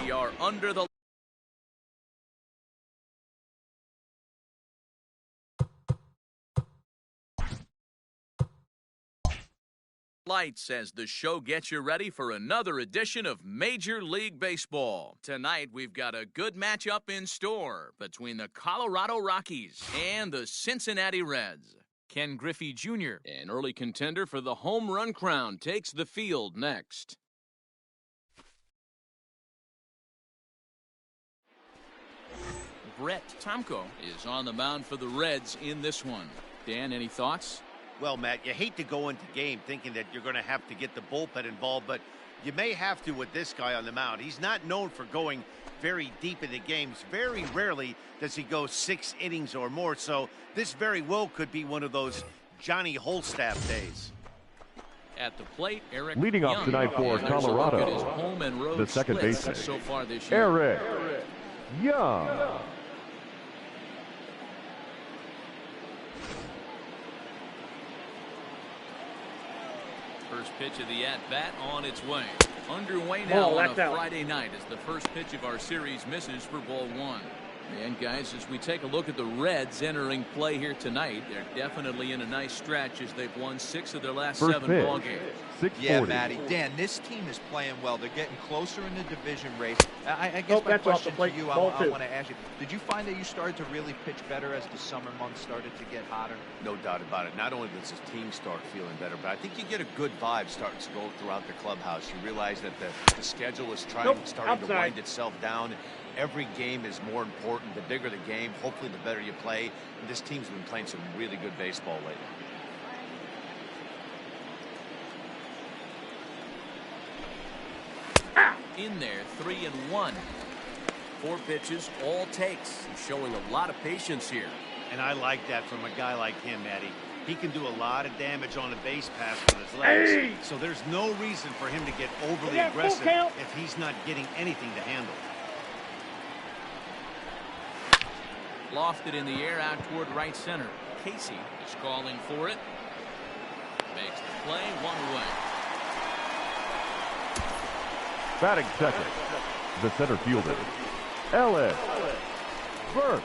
We are under the lights as the show gets you ready for another edition of Major League Baseball. Tonight, we've got a good matchup in store between the Colorado Rockies and the Cincinnati Reds. Ken Griffey Jr., an early contender for the home run crown, takes the field next. Brett Tomko is on the mound for the Reds in this one. Dan, any thoughts? Well, Matt, you hate to go into game thinking that you're going to have to get the bullpen involved, but you may have to with this guy on the mound. He's not known for going very deep into games. Very rarely does he go 6 innings or more, so this very well could be one of those Johnny Holstaff days. At the plate, Eric leading Young. off tonight for Colorado, home and road the second baseman, so far this year. Eric Young. First pitch of the at-bat on its way. Underway now on a Friday night as the first pitch of our series misses for ball 1. And guys, as we take a look at the Reds entering play here tonight, they're definitely in a nice stretch as they've won 6 of their last 7 ball games. Yeah, Matty. Dan, this team is playing well. They're getting closer in the division race. I guess my question to you, I want to ask you, did you find that you started to really pitch better as the summer months started to get hotter? No doubt about it. Not only does his team start feeling better, but I think you get a good vibe starting to go throughout the clubhouse. You realize that the schedule is starting to wind itself down. Every game is more important. The bigger the game, hopefully the better you play. And this team's been playing some really good baseball lately. In there, 3-1. 4 pitches, all takes. He's showing a lot of patience here. And I like that from a guy like him, Matty. He can do a lot of damage on a base pass with his legs. So there's no reason for him to get overly aggressive if he's not getting anything to handle. Lofted in the air out toward right center. Casey is calling for it. Makes the play, 1 away. Batting second, the center fielder, Ellis Burks.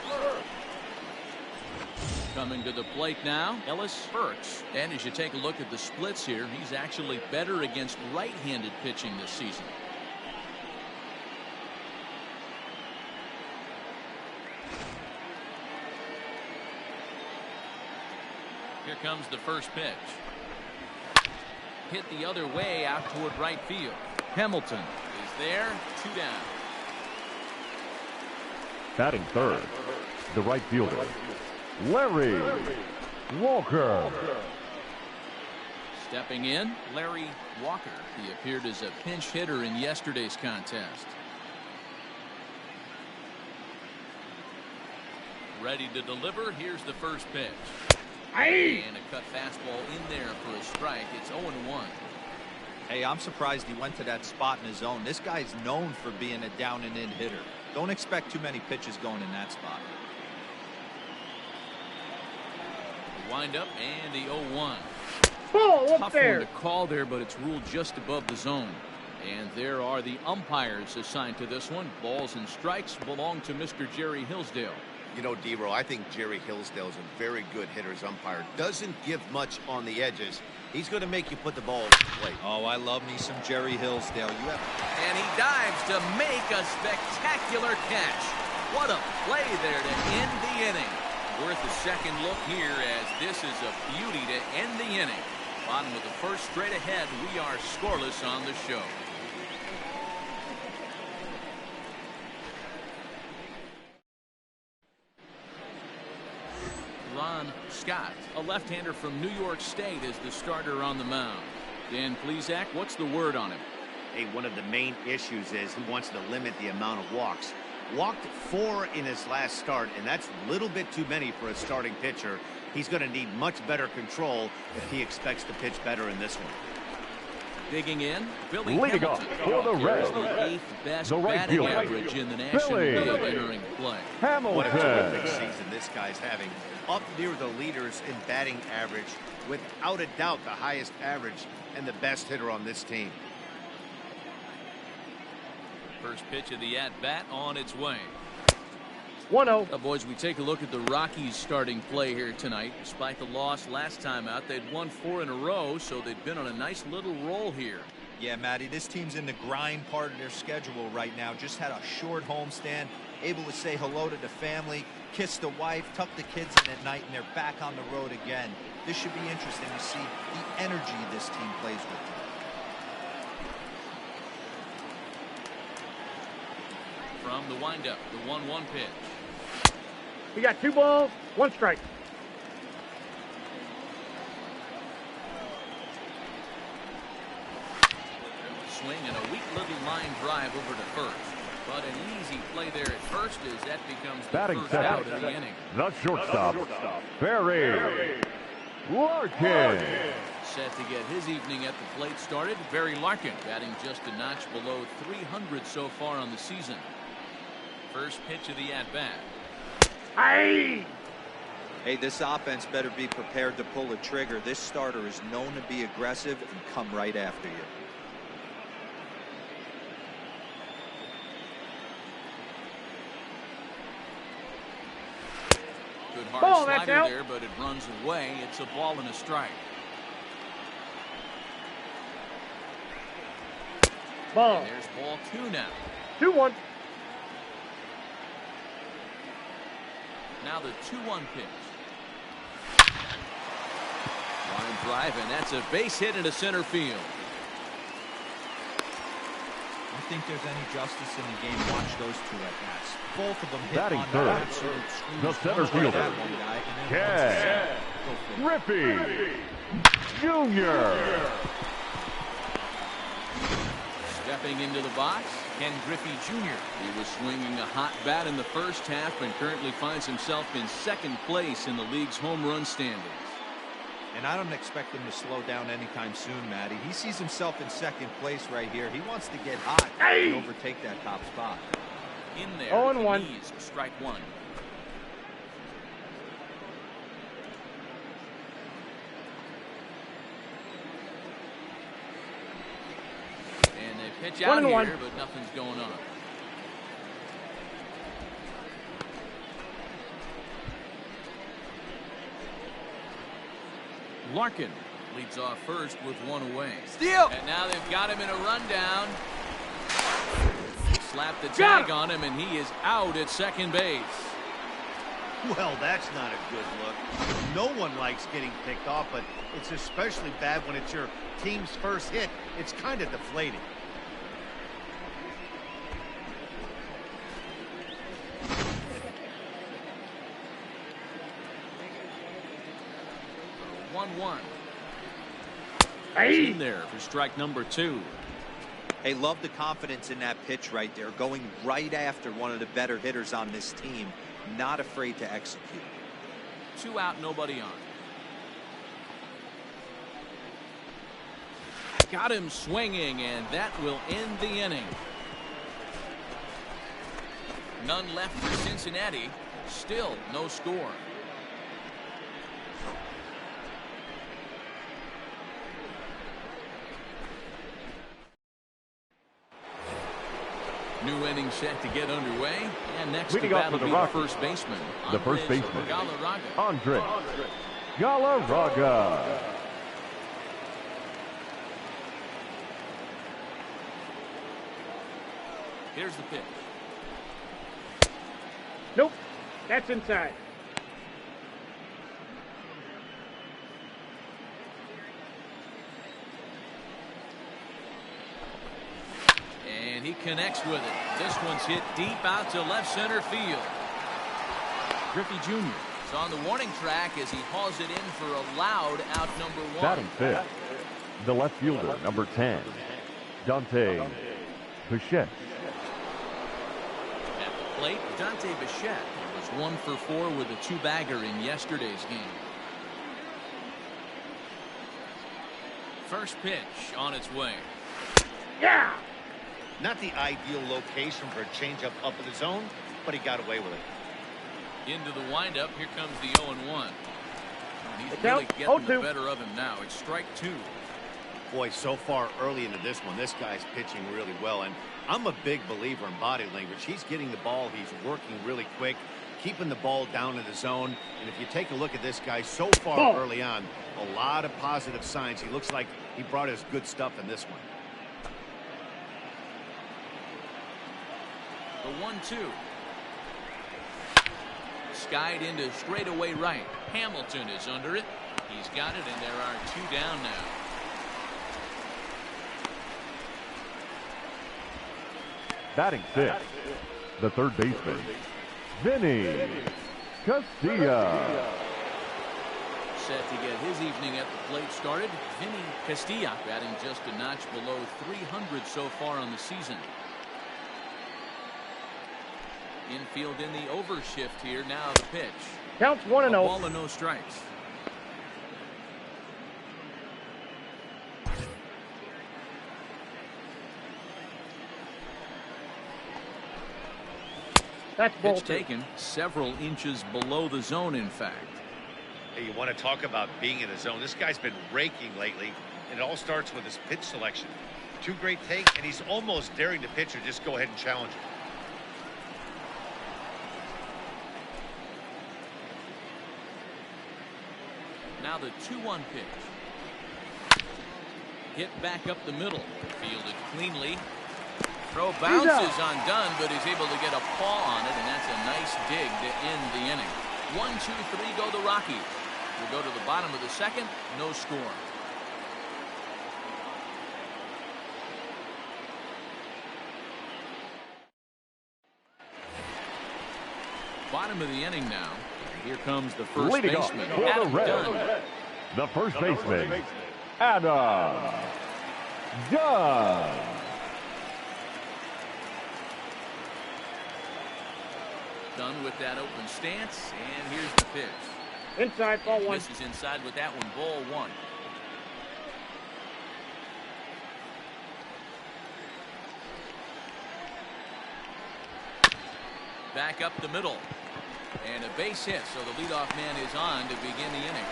Coming to the plate now, Ellis Burks. And as you take a look at the splits here, he's actually better against right-handed pitching this season. Here comes the first pitch. Hit the other way out toward right field. Hamilton is there, 2 down. Batting third, the right fielder, Larry Walker. Stepping in, Larry Walker. He appeared as a pinch hitter in yesterday's contest. Ready to deliver. Here's the first pitch. And a cut fastball in there for a strike. It's 0-1. Hey, I'm surprised he went to that spot in his zone. This guy's known for being a down and in hitter. Don't expect too many pitches going in that spot. The windup and the 0-1. Ball Tough one to call there, but it's ruled just above the zone. And there are the umpires assigned to this one. Balls and strikes belong to Mr. Jerry Hillsdale. You know, D-Row, I think Jerry Hillsdale is a very good hitter's umpire. Doesn't give much on the edges. He's going to make you put the ball in the plate. Oh, I love me some Jerry Hillsdale. And he dives to make a spectacular catch. What a play there to end the inning. Worth a second look here as this is a beauty to end the inning. Bottom of the first, straight ahead, we are scoreless on the show. Ron Scott, a left-hander from New York State, is the starter on the mound. Dan Plesac, what's the word on him? Hey, one of the main issues is he wants to limit the amount of walks. Walked 4 in his last start, and that's a little bit too many for a starting pitcher. He's going to need much better control if he expects to pitch better in this one. Digging in, Billy leading off for the Reds, the 8th best right batting fielder, average in the National League entering play. Hamilton. What a terrific season this guy's having. Up near the leaders in batting average, without a doubt the highest average and the best hitter on this team. First pitch of the at-bat on its way. 1-0. Boys, we take a look at the Rockies starting play here tonight. Despite the loss last time out, they'd won 4 in a row, so they've been on a nice little roll here. Yeah, Matty, this team's in the grind part of their schedule right now. Just had a short homestand, able to say hello to the family, kiss the wife, tuck the kids in at night, and they're back on the road again. This should be interesting to see the energy this team plays with. From the windup, the 1-1 pitch. We got 2 balls, 1 strike. Swing and a weak little line drive over to first. But an easy play there at first as that becomes the Batting first second. out of the inning. The shortstop, Barry Larkin. Set to get his evening at the plate started. Barry Larkin batting just a notch below 300 so far on the season. First pitch of the at-bat. Hey! Hey, this offense better be prepared to pull a trigger. This starter is known to be aggressive and come right after you. Good hard Ball, that's slider out. there, but it runs away. It's a ball and a strike. Ball. And there's ball 2 now. 2-1. Now the 2-1 pitch. Line drive, and that's a base hit into center field. I think there's any justice in the game. Watch those 2 at-bats. Both of them hit Batting on third, the absolute screws. the center One fielder, that one guy, and then Ken one second. Griffey Jr. Stepping into the box, Ken Griffey Jr. He was swinging a hot bat in the first half and currently finds himself in second place in the league's home run standings. And I don't expect him to slow down anytime soon, Matty. He sees himself in second place right here. He wants to get hot and overtake that top spot. In there, 0-1. Knees, strike 1. And they pitch out 1-1. here, but nothing's going on. Larkin leads off first with 1 away. Steal! And now they've got him in a rundown. Slap the tag on him, and he is out at second base. Well, that's not a good look. No one likes getting picked off, but it's especially bad when it's your team's first hit. It's kind of deflating. One. Hey! In there for strike number 2. Hey, love the confidence in that pitch right there. Going right after one of the better hitters on this team. Not afraid to execute. 2 out, nobody on. Got him swinging, and that will end the inning. None left for Cincinnati. Still no score. New inning set to get underway, and next to Leading off bat will for be the the Rockies. first baseman. The first Andres baseman, Galarraga. Andre Galarraga. Here's the pitch. Nope. That's inside. And he connects with it. This one's hit deep out to left center field. Griffey Jr. is on the warning track as he hauls it in for a loud out number 1. Batting fifth, the left fielder, number 10, Dante Bichette. At the plate, Dante Bichette was 1 for 4 with a 2-bagger in yesterday's game. First pitch on its way. Yeah! Not the ideal location for a changeup up in the zone, but he got away with it. Into the windup, here comes the 0-1. He's It's really out. getting the 0-2. better of him now. It's strike 2. Boy, so far early into this one, this guy's pitching really well. And I'm a big believer in body language. He's getting the ball. He's working really quick, keeping the ball down in the zone. And if you take a look at this guy so far early on, a lot of positive signs. He looks like he brought us good stuff in this one. The 1-2. Skied into straightaway right. Hamilton is under it. He's got it, and there are 2 down now. Batting 6, the third baseman, Vinny Castilla. Set to get his evening at the plate started. Vinny Castilla batting just a notch below 300 so far on the season. Infield in the overshift here. Now the pitch. Counts 1-0. Ball and no strikes. That's ball Pitch taken several inches below the zone, in fact. Hey, you want to talk about being in the zone. This guy's been raking lately, and it all starts with his pitch selection. 2 great takes, and he's almost daring the pitcher just go ahead and challenge him. Now the 2-1 pitch. Hit back up the middle. Fielded cleanly. Throw bounces undone, but he's able to get a paw on it, and that's a nice dig to end the inning. 1-2-3 go the Rockies. We go to the bottom of the second. No score. Bottom of the inning now. Here comes the first Leading baseman, off for the Adam Reds, Dunn. the first baseman, Adam Dunn. Done with that open stance, and here's the pitch. Inside, ball 1. Misses inside with that one, ball 1. Back up the middle. And a base hit, so the leadoff man is on to begin the inning.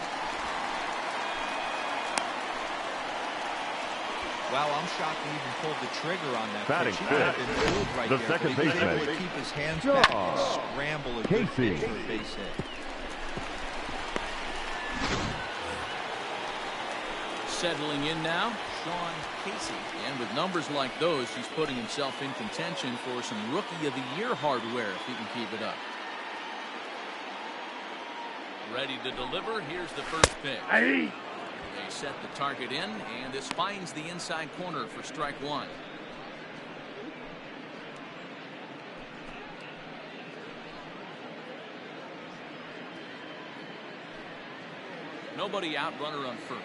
Wow, I'm shocked he even pulled the trigger on that Batting pitch. He could have fifth, been fooled right the there, second but he was able baseman, to keep his hands John back and scramble a good Casey. pitch for a base hit. Settling in now, Sean Casey. And with numbers like those, he's putting himself in contention for some Rookie of the Year hardware if he can keep it up. Ready to deliver. Here's the first pitch. Hey. They set the target in, and this finds the inside corner for strike 1. Nobody out, runner on first.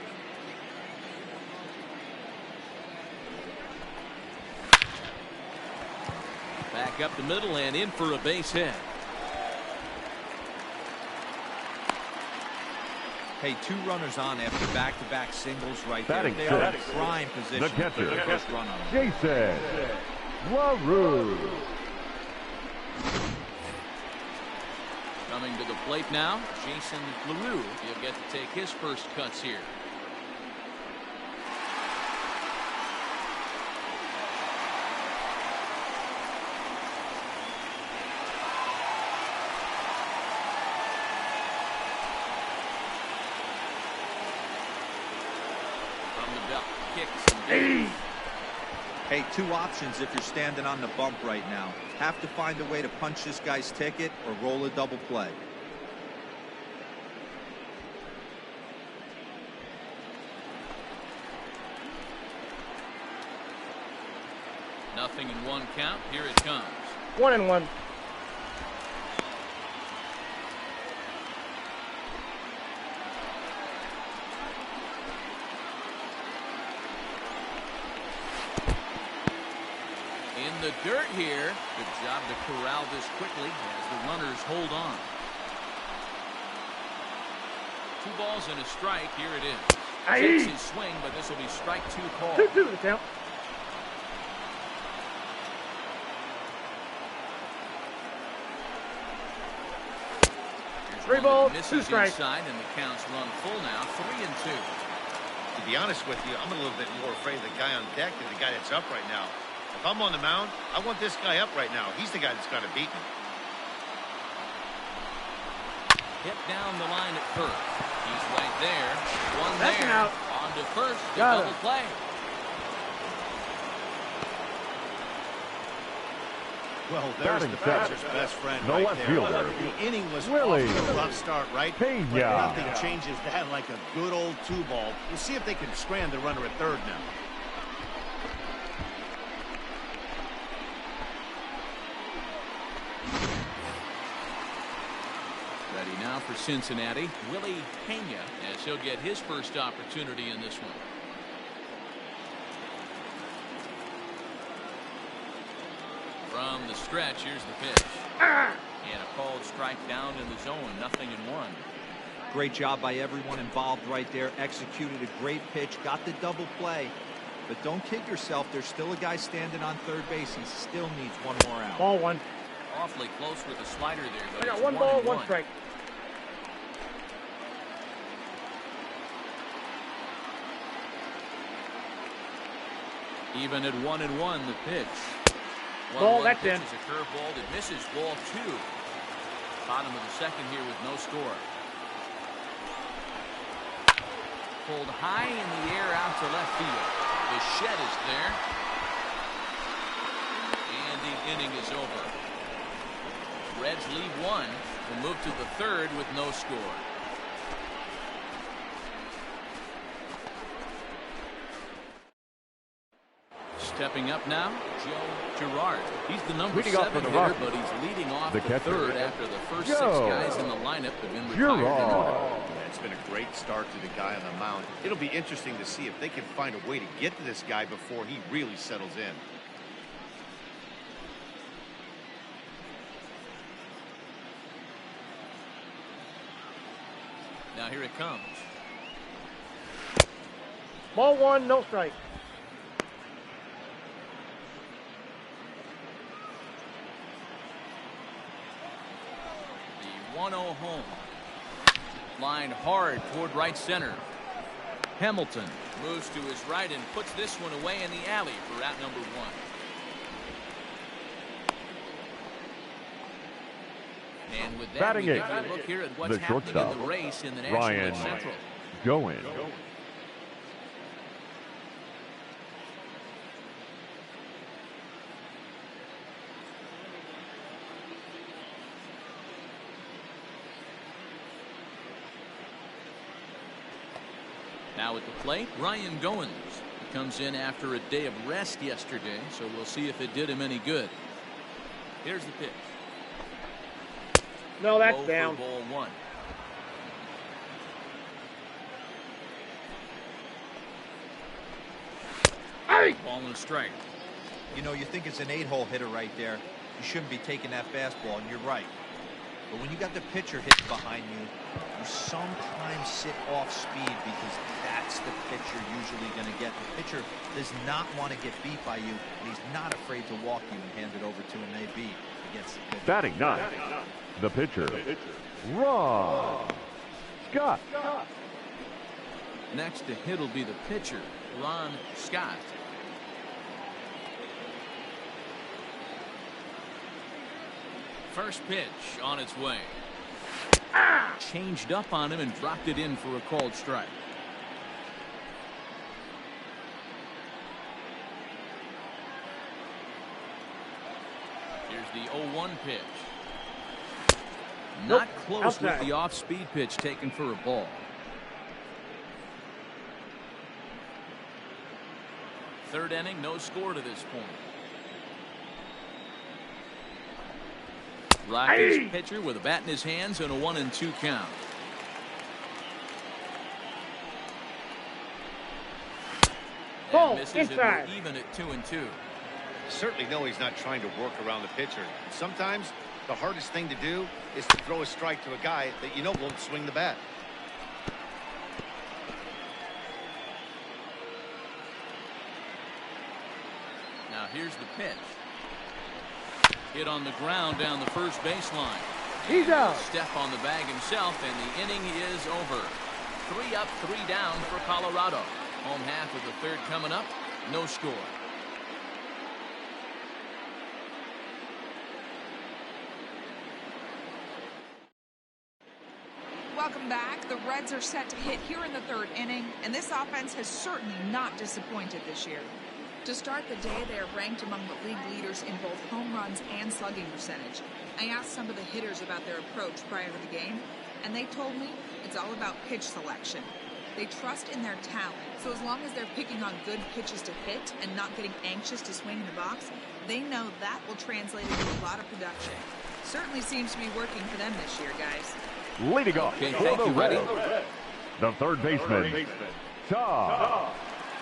Back up the middle and in for a base hit. Hey, 2 runners on after back-to-back singles right there. Batting They are in sixth, prime the position catcher, for the first run on them. Jason LaRue. Coming to the plate now, Jason LaRue. He'll get to take his first cuts here. From the belt, kicks and digs. Hey, 2 options if you're standing on the bump right now. Have to find a way to punch this guy's ticket or roll a double play. Nothing in 1 count. Here it comes. 1-1. In the dirt here. Good job to corral this quickly as the runners hold on. 2 balls and a strike. Here it is. Takes his swing, but this will be strike 2 call. 2-2 the count. Here's 3 one that balls, 2 misses strikes. inside, and the counts run full now. 3-2. To be honest with you, I'm a little bit more afraid of the guy on deck than the guy that's up right now. If I'm on the mound, I want this guy up right now. He's the guy that's got to beat me. Hit down the line at first. He's right there. One That's there. an out. On to first. Got Double it. play. Well, there's Batting the seventh. pitcher's best friend The right left there. fielder, The inning was Willie off to a rough start, right? Pena. But nothing changes that like a good old two-ball. We'll see if they can strand the runner at third now. Ready now for Cincinnati. Willie Pena, as he'll get his first opportunity in this one. From the stretch, here's the pitch. And a called strike down in the zone. 0-1. Great job by everyone involved right there. Executed a great pitch. Got the double play. But don't kid yourself. There's still a guy standing on third base. He still needs one more out. Ball one. Awfully close with a slider there, but I got it's 1 ball, 1-1. 1 strike. Even at 1-1, the pitch. Ball, 1-1 that's pitch in. is a curveball that misses. Ball 2. Bottom of the second here with no score. Pulled high in the air out to left field. The shed is there. And the inning is over. Reds lead 1. Will move to the third with no score. Stepping up now, Joe Girard. He's the number Leading off 7 for the hitter, Rockies. but he's leading off The the catcher, third after the first 6 Joe guys in the lineup have been retired. Girard. It's been a great start to the guy on the mound. It'll be interesting to see if they can find a way to get to this guy before he really settles in. Now here it comes. Ball 1, no strike. The 1-0 home. Lined hard toward right center. Hamilton moves to his right and puts this one away in the alley for out number 1. And with that, Batting we eighth, give you a look here at what's the happening shortstop, in the race in the National Ryan League Central. Going. Now at the plate, Ryan Goins. He comes in after a day of rest yesterday, so we'll see if it did him any good. Here's the pitch. No, that's Low down. for ball 1. Hey! Ball and a strike. You know, you think it's an 8-hole hitter right there. You shouldn't be taking that fastball, and you're right. But when you got the pitcher hitting behind you, you sometimes sit off speed because that's the pitch you're usually going to get. The pitcher does not want to get beat by you, and he's not afraid to walk you and hand it over to him maybe against the pitcher. Batting 9. The pitcher, Ron Scott. Next to hit will be the pitcher, Ron Scott. First pitch on its way. Changed up on him and dropped it in for a called strike. Here's the 0-1 pitch. Not close outside. with the off-speed pitch taken for a ball. Third inning, no score to this point. Rockies pitcher with a bat in his hands and a 1-2 count. Ball, And misses it inside. even at 2-2. Certainly know he's not trying to work around the pitcher. Sometimes the hardest thing to do is to throw a strike to a guy that you know won't swing the bat. Now here's the pitch. Hit on the ground down the first baseline. He's out. Step on the bag himself, and the inning is over. 3 up, 3 down for Colorado. Home half of the third coming up. No score. Welcome back. The Reds are set to hit here in the third inning, and this offense has certainly not disappointed this year. To start the day, they are ranked among the league leaders in both home runs and slugging percentage. I asked some of the hitters about their approach prior to the game, and they told me it's all about pitch selection. They trust in their talent, so as long as they're picking on good pitches to hit and not getting anxious to swing in the box, they know that will translate into a lot of production. Certainly seems to be working for them this year, guys. Leading off Okay, for thank the you, buddy. Reds, the third baseman, Todd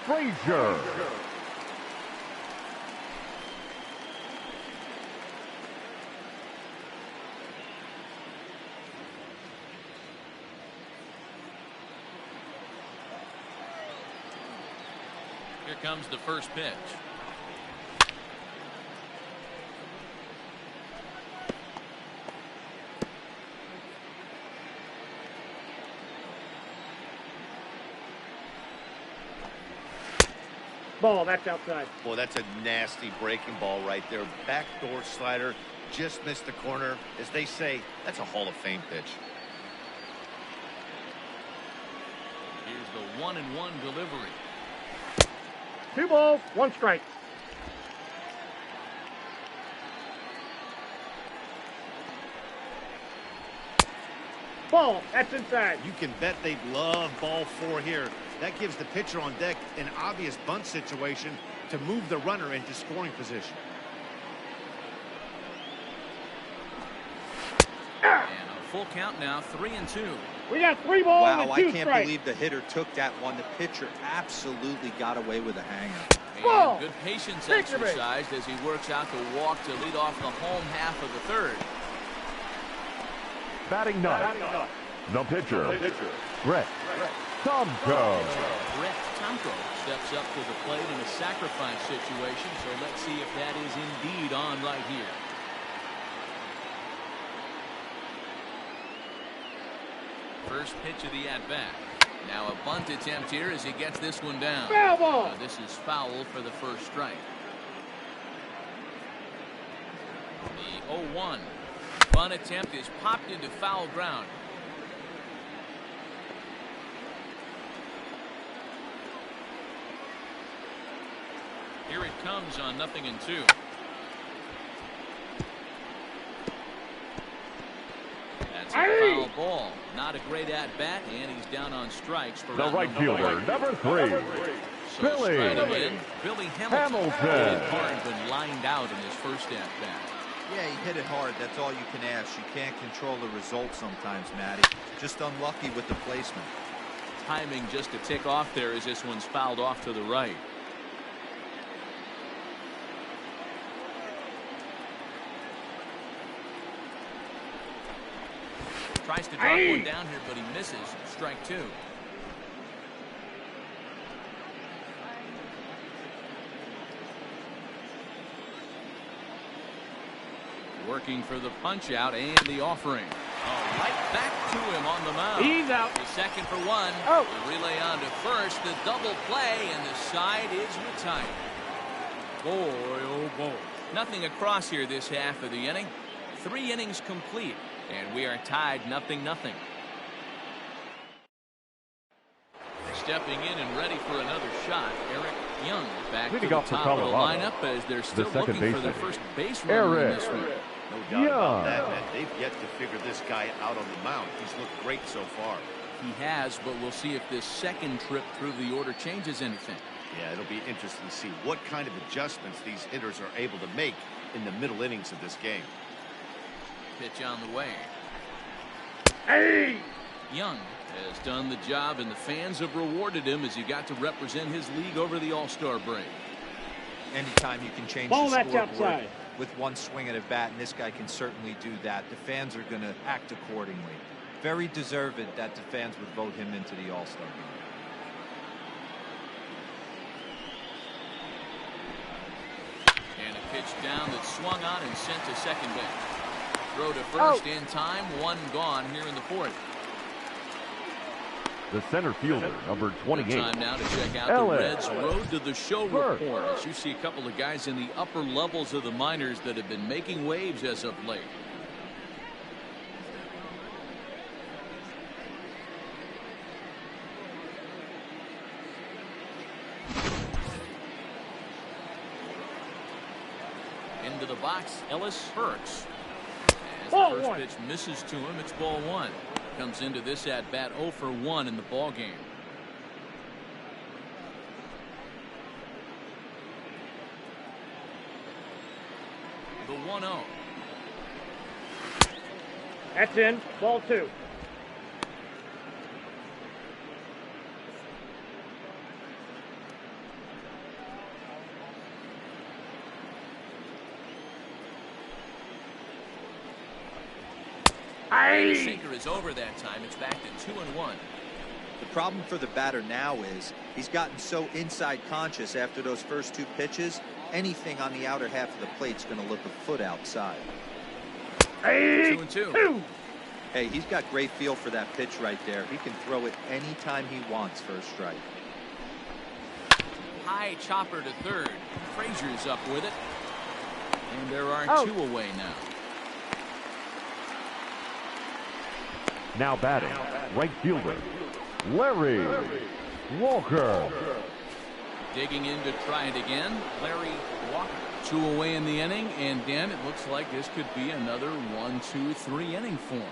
Frazier. Here comes the first pitch. Ball, that's outside. Boy, that's a nasty breaking ball right there. Backdoor slider, just missed the corner. As they say, that's a Hall of Fame pitch. Here's the 1-1 delivery. 2 balls, 1 strike. Ball, that's inside. You can bet they'd love ball 4 here. That gives the pitcher on deck an obvious bunt situation to move the runner into scoring position. And a full count now, 3-2. We got 3 balls Wow, and 2 I can't strikes. believe the hitter took that one. The pitcher absolutely got away with a hanger. Ball. And good patience Picture me. exercised as he works out the walk to lead off the home half of the third. Batting ninth, the pitcher, Brett Tomko. Brett Tomko steps up to the plate in a sacrifice situation, so let's see if that is indeed on right here. First pitch of the at-bat. Now a bunt attempt here as he gets this one down. Foul ball. This is foul for the first strike. The 0-1. Bunt attempt is popped into foul ground. Here it comes on 0-2. That's a foul ball. Not a great at-bat, and he's down on strikes for The round right fielder, number 3, So Billy striking in, Billy Hamilton. Hamilton. Hit it hard, but lined out in his first at-bat. Yeah, he hit it hard. That's all you can ask. You can't control the result sometimes, Matty. Just unlucky with the placement. Timing just a tick off there as this one's fouled off to the right. Tries to drop one down here, but he misses. Strike 2. Working for the punch out and the offering. Oh, right back to him on the mound. He's out. The second for 1. Oh. The relay on to first. The double play, and the side is retired. Boy, oh boy. Nothing across here this half of the inning. 3 innings complete, and we are tied 0-0. Stepping in and ready for another shot, Eric Young back Leading to the off for top of the Colorado, lineup as they're still second looking for their baseman, first base runner in Eric this one. No doubt about that, man. They've yet to figure this guy out on the mound. He's looked great so far. He has, but we'll see if this second trip through the order changes anything. Yeah, it'll be interesting to see what kind of adjustments these hitters are able to make in the middle innings of this game. Pitch on the way. Hey! Young has done the job, and the fans have rewarded him as he got to represent his league over the All-Star break. Anytime you can change Ball, the that's scoreboard outside. with one swing at a bat, and this guy can certainly do that. The fans are going to act accordingly. Very deserved that the fans would vote him into the All-Star game. And a pitch down that's swung on and sent to second base. Throw to first in time. 1 gone here in the 4th. the center fielder, number 28. Good time now to check out the Reds' Road to the Show report. As you see a couple of guys in the upper levels of the minors that have been making waves as of late. Into the box, Ellis Burks. As the first pitch misses to him, it's ball one. Comes into this at bat 0 for 1 in the ball game. The 1-0. That's in. Ball 2. The sinker is over that time. It's back to 2-1. The problem for the batter now is he's gotten so inside conscious after those first 2 pitches. Anything on the outer half of the plate's going to look a foot outside. 2-2. Hey, he's got great feel for that pitch right there. He can throw it anytime he wants for a strike. High chopper to third. Frazier's up with it. And there are 2 away now. Now batting, right fielder, Larry Walker. Digging in to try it again, Larry Walker. 2 away in the inning, and Dan, it looks like this could be another 1, 2, 3 inning form.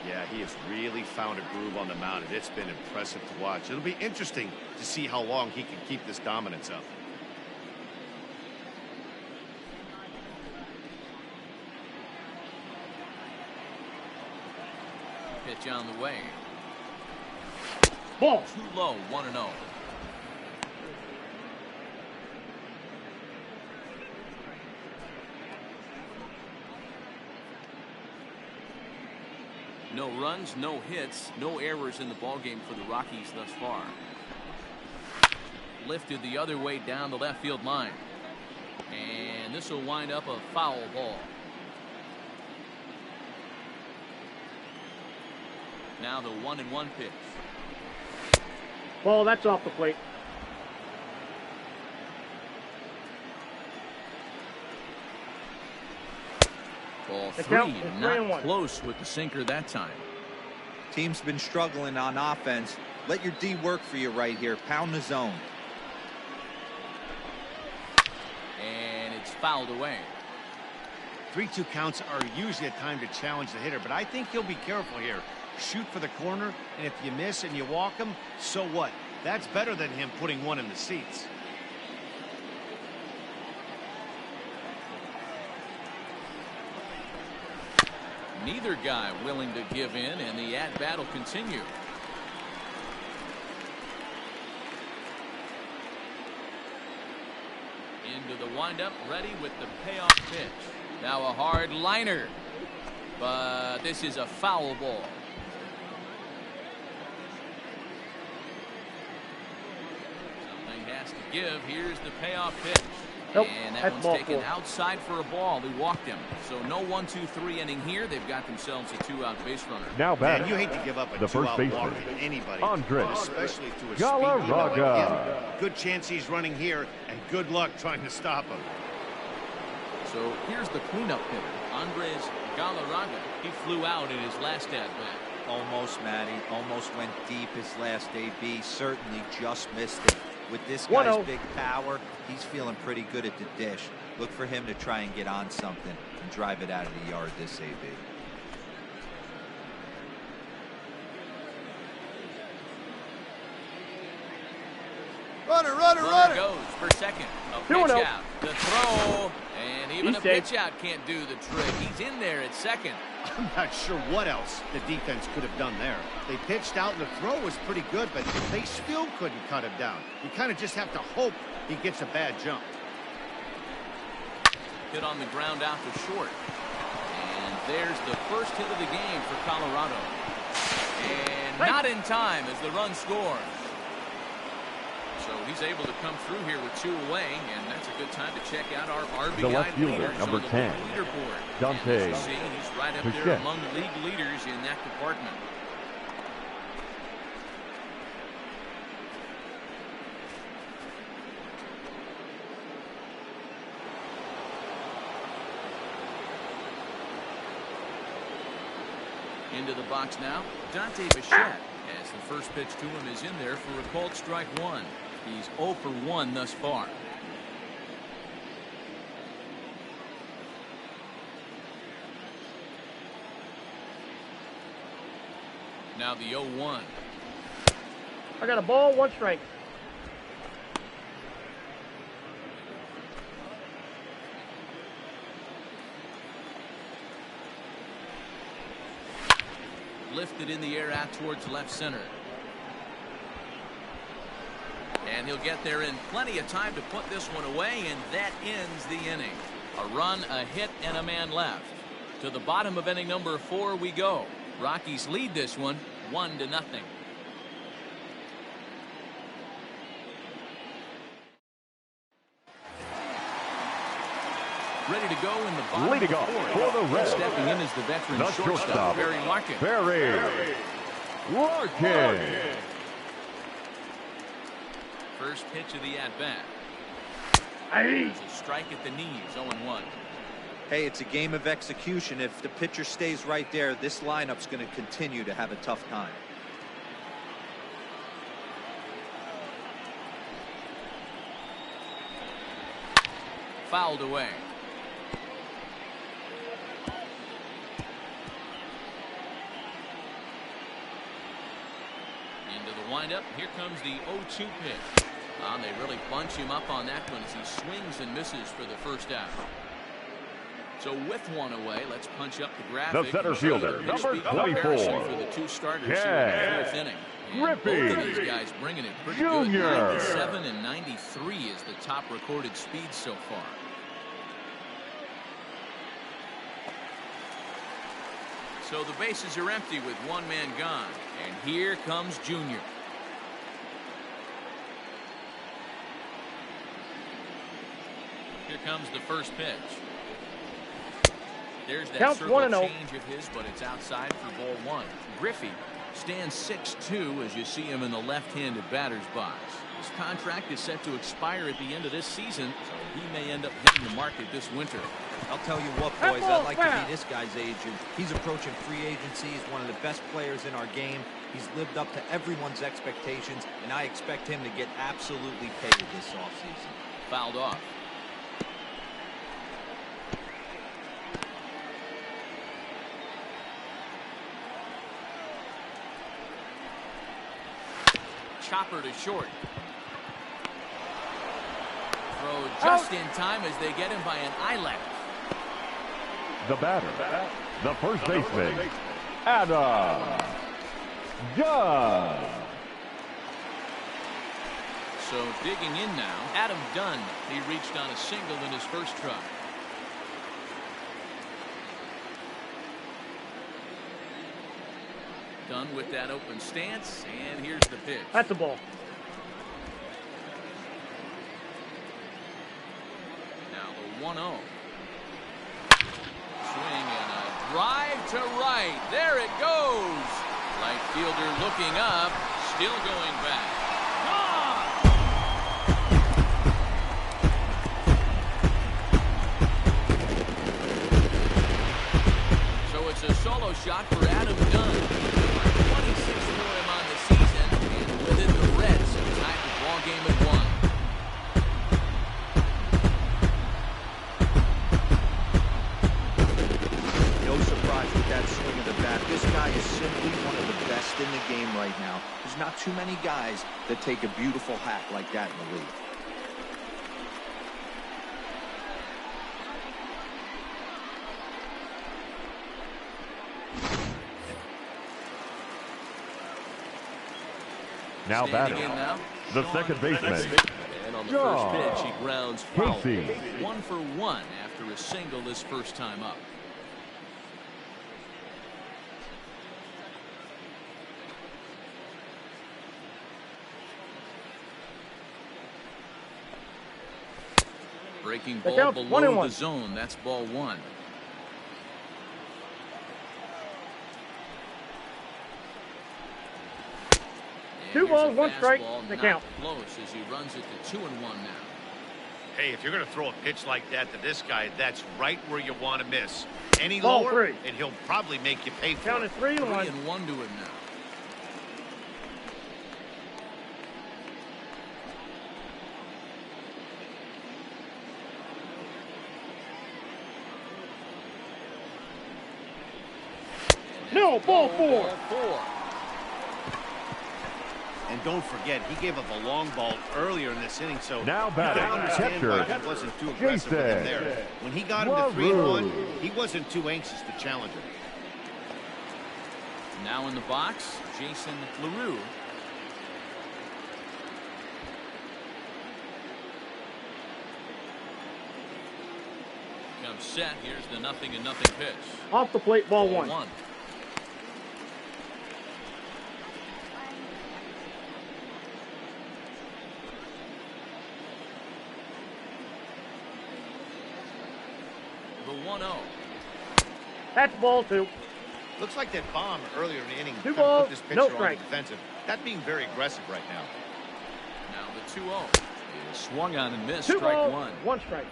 Yeah, he has really found a groove on the mound, and it's been impressive to watch. It'll be interesting to see how long he can keep this dominance up. Pitch on the way. Ball. Too low, 1-0. No runs, no hits, no errors in the ballgame for the Rockies thus far. Lifted the other way down the left field line. And this will wind up a foul ball. Now the 1-1 pitch. Ball, that's off the plate. Ball The 3, count is not 3-1. close with the sinker that time. Team's been struggling on offense. Let your D work for you right here. Pound the zone. And it's fouled away. 3-2 counts are usually a time to challenge the hitter, but I think he'll be careful here. Shoot for the corner, and if you miss and you walk him, so what? That's better than him putting one in the seats. Neither guy willing to give in, and the at-bat will continue. Into the windup, ready with the payoff pitch. Now a hard liner, but this is a foul ball. Something has to give. Here's the payoff pitch. Nope, And that that's one's ball taken 4. outside for a ball. They walked him. So no 1, 2, 3 inning here. They've got themselves a 2-out base runner. Now Man, batting, you hate to give up a the first 2-out baseman, walk to anybody, Andres especially to a Galarraga. speed like him. Good chance he's running here, and good luck trying to stop him. So here's the cleanup hitter, Andres Galarraga. He flew out in his last at-bat. Almost, Matty. Almost went deep his last AB. Certainly just missed it. With this guy's 1-0. big power, he's feeling pretty good at the dish. Look for him to try and get on something and drive it out of the yard this AB. Runner goes for second. A pitch 2-0. out. The throw. And even He's a safe. pitch out can't do the trick. He's in there at second. I'm not sure what else the defense could have done there. They pitched out, and the throw was pretty good, but they still couldn't cut him down. You kind of just have to hope he gets a bad jump. Hit on the ground out to short. And there's the first hit of the game for Colorado. And not in time as the run scores. So he's able to come through here with 2 away, and that's a good time to check out our RBI The left fielder, leaders number on the 10, leaderboard. Dante And as you see, he's right up there Bichette. among league leaders in that department. Into the box now, Dante Bichette, as the first pitch to him is in there for a called strike one. He's 0 for 1 thus far. Now the 0-1. I got a ball, 1 strike. Lifted in the air out towards left center. And he'll get there in plenty of time to put this one away, and that ends the inning. A run, a hit, and a man left. To the bottom of inning number 4 we go. Rockies lead this one 1-0. Ready to go in the bottom. Leading off for the Reds. Stepping in is the veteran shortstop, Barry Larkin. Barry Larkin. First pitch of the at-bat. Hey. There's a strike at the knees, 0-1. Hey, it's a game of execution. If the pitcher stays right there, this lineup's going to continue to have a tough time. Fouled away. Into the windup. Here comes the 0-2 pitch. They really bunch him up on that one as he swings and misses for the first out. So with one away, let's punch up the graphic. The center fielder, number 24. For the 2 starters here in the 4th inning. And both of these guys bringing it pretty good. 97 and 93 is the top recorded speed so far. So the bases are empty with 1 man gone. And here comes Junior. Here comes the first pitch. There's that circle change of his, but it's outside for ball 1. Griffey stands 6'2" as you see him in the left-handed batter's box. His contract is set to expire at the end of this season, so he may end up hitting the market this winter. I'll tell you what, boys, I'd like to be this guy's agent. He's approaching free agency. He's one of the best players in our game. He's lived up to everyone's expectations, and I expect him to get absolutely paid this offseason. Fouled off. Chopper to short. Throw just in time as they get him by an eyelash. The batter, the first baseman, Adam Dunn. So digging in now, Adam Dunn. He reached on a single in his first try. Dunn with that open stance, and here's the pitch. That's a ball. Now the 1-0. Swing and a drive to right. There it goes. Right fielder looking up, still going back. Gone! So it's a solo shot for Adam Dunn. 26 for him on the season, and with it the Reds have tied the ball game at 1. No surprise with that swing of the bat. This guy is simply one of the best in the game right now. There's not too many guys that take a beautiful hack like that in the league. Now batting, the second baseman, And on the first pitch, he grounds foul. Casey. 1 for 1 after a single this first time up. Breaking ball below the zone. That's ball 1. Two balls, 1 strike. The count. Close as he runs it to 2-1 now. Hey, if you're going to throw a pitch like that to this guy, that's right where you want to miss. Any Ball lower, three. and he'll probably make you pay for Count it. it 3-1. 3-1 to him now. No, ball 4. And don't forget, he gave up a long ball earlier in this inning, so Now I batting, understand why catcher, he wasn't too aggressive with him there. When he got him to 3-1, he wasn't too anxious to challenge him. Now in the box, Jason LaRue. Comes set. Here's the 0-0 pitch. Off the plate, ball 1. The 1-0. That's ball 2. Looks like that bomb earlier in the inning Two kind of balls, put this pitcher no on the strike. defensive. Not being very aggressive right now. Now the 2-0. He swung on and missed. 2 Strike balls, 1. 1 strike.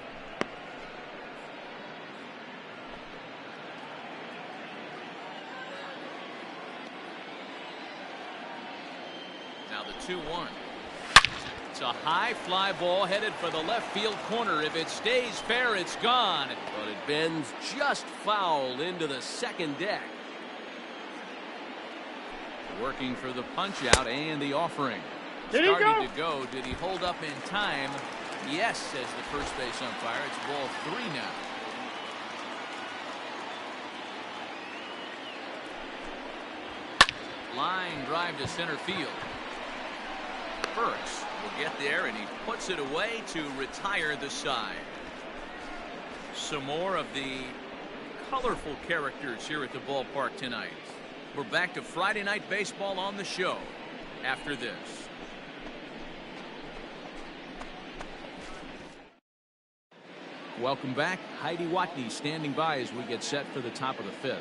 Now the 2-1. It's a high fly ball headed for the left field corner. If it stays fair, it's gone. But it bends just foul into the second deck. Working for the punch out and the offering. Did he Started to go. Did he hold up in time? Yes, says the first base umpire. It's ball 3 now. Line drive to center field. Burks will get there, and he puts it away to retire the side. Some more of the colorful characters here at the ballpark tonight. We're back to Friday Night Baseball on the show after this. Welcome back. Heidi Watney standing by as we get set for the top of the 5th.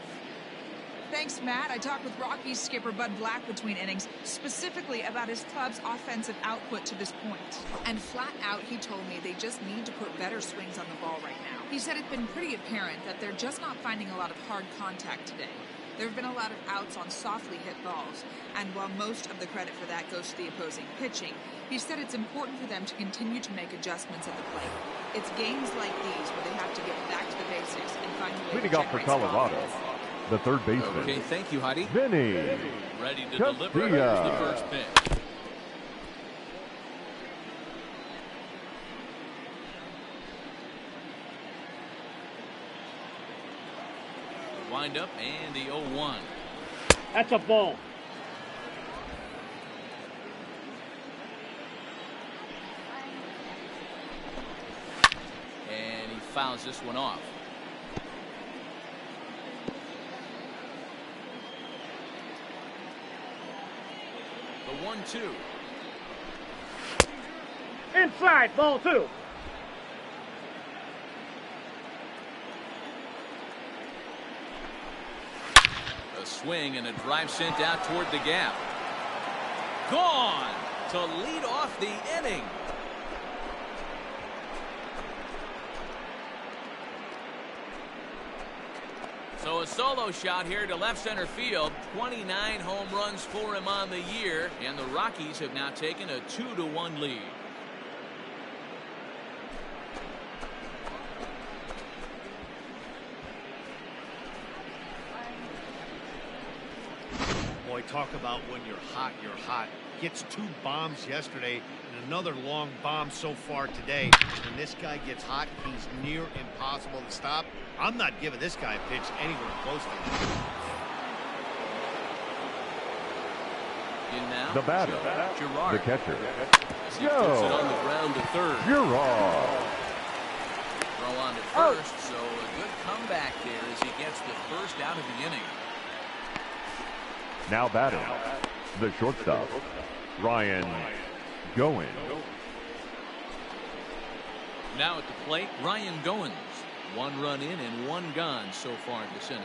Thanks, Matt. I talked with Rockies skipper Bud Black between innings, specifically about his club's offensive output to this point. And flat out, he told me they just need to put better swings on the ball right now. He said it's been pretty apparent that they're just not finding a lot of hard contact today. There have been a lot of outs on softly hit balls, and while most of the credit for that goes to the opposing pitching, he said it's important for them to continue to make adjustments at the plate. It's games like these where they have to get back to the basics and find a way leading to off for generate some Colorado, offense. the third baseman. Okay, thank you, Heidi. Vinny Ready to Castilla. deliver. Here's the first pitch. Wind up and the 0-1. That's a ball. And he fouls this one off. The 1-2. Inside, ball 2. A swing and a drive sent out toward the gap. Gone to lead off the inning. So a solo shot here to left center field. 29 home runs for him on the year, and the Rockies have now taken a 2-1 lead. Boy, talk about when you're hot, you're hot. Gets 2 bombs yesterday and another long bomb so far today. When this guy gets hot, he's near impossible to stop. I'm not giving this guy a pitch anywhere close to him. In now, The batter, Girard. the catcher, As he puts it on the ground to third. Girard. Throw on to first, so a good comeback there as he gets the first out of the inning. Now batting, the shortstop, Ryan Goins. Now at the plate, Ryan Goins. 1 run in and 1 gone so far this inning.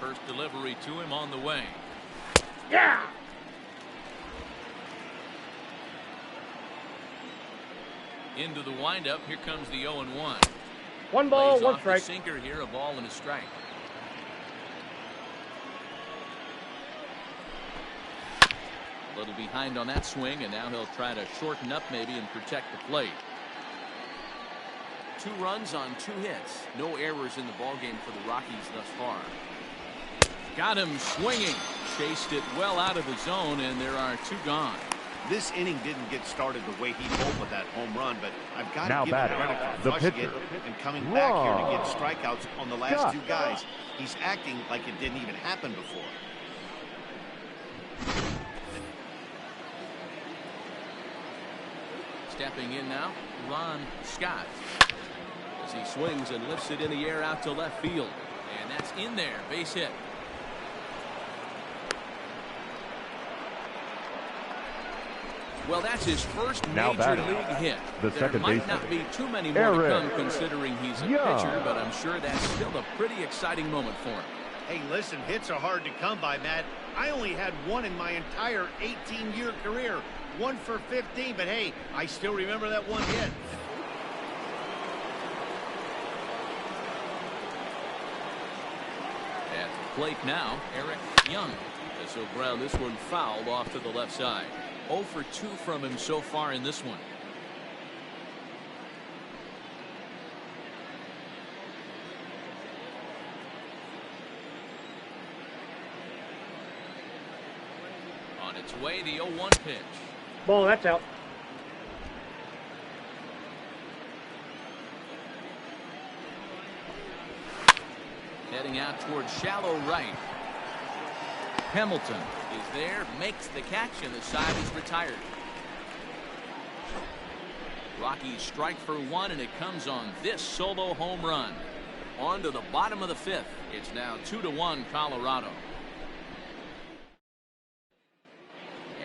First delivery to him on the way. Yeah. Into the windup. Here comes the 0-1. One ball, Lays one off strike. the sinker here, a ball and a strike. A little behind on that swing, and now he'll try to shorten up maybe and protect the plate. 2 runs on 2 hits. No errors in the ballgame for the Rockies thus far. Got him swinging. Chased it well out of the zone, and there are 2 gone. This inning didn't get started the way he hoped with that home run, but I've got Now to give him batting, credit for the flushing pitcher, it and coming back here to get Ron strikeouts on the last 2 guys. He's acting like it didn't even happen before. Stepping in now, Ron Scott. As he swings and lifts it in the air out to left field. And that's in there, base hit. Well, that's his first Now major batting, league hit. the There second might baseman, not be too many more to Aaron come considering he's a Young. pitcher, but I'm sure that's still a pretty exciting moment for him. Hey, listen, hits are hard to come by, Matt. I only had 1 in my entire 18-year career. 1 for 15, but hey, I still remember that 1 hit. At the plate now, Eric Young. This will ground this one foul off to the left side. 0 for 2 from him so far in this one. On its way, the 0-1 pitch. Ball, that's out. Heading out towards shallow right. Hamilton is there, makes the catch, and the side is retired. Rockies strike for 1, and it comes on this solo home run. On to the bottom of the 5th. It's now 2-1 Colorado.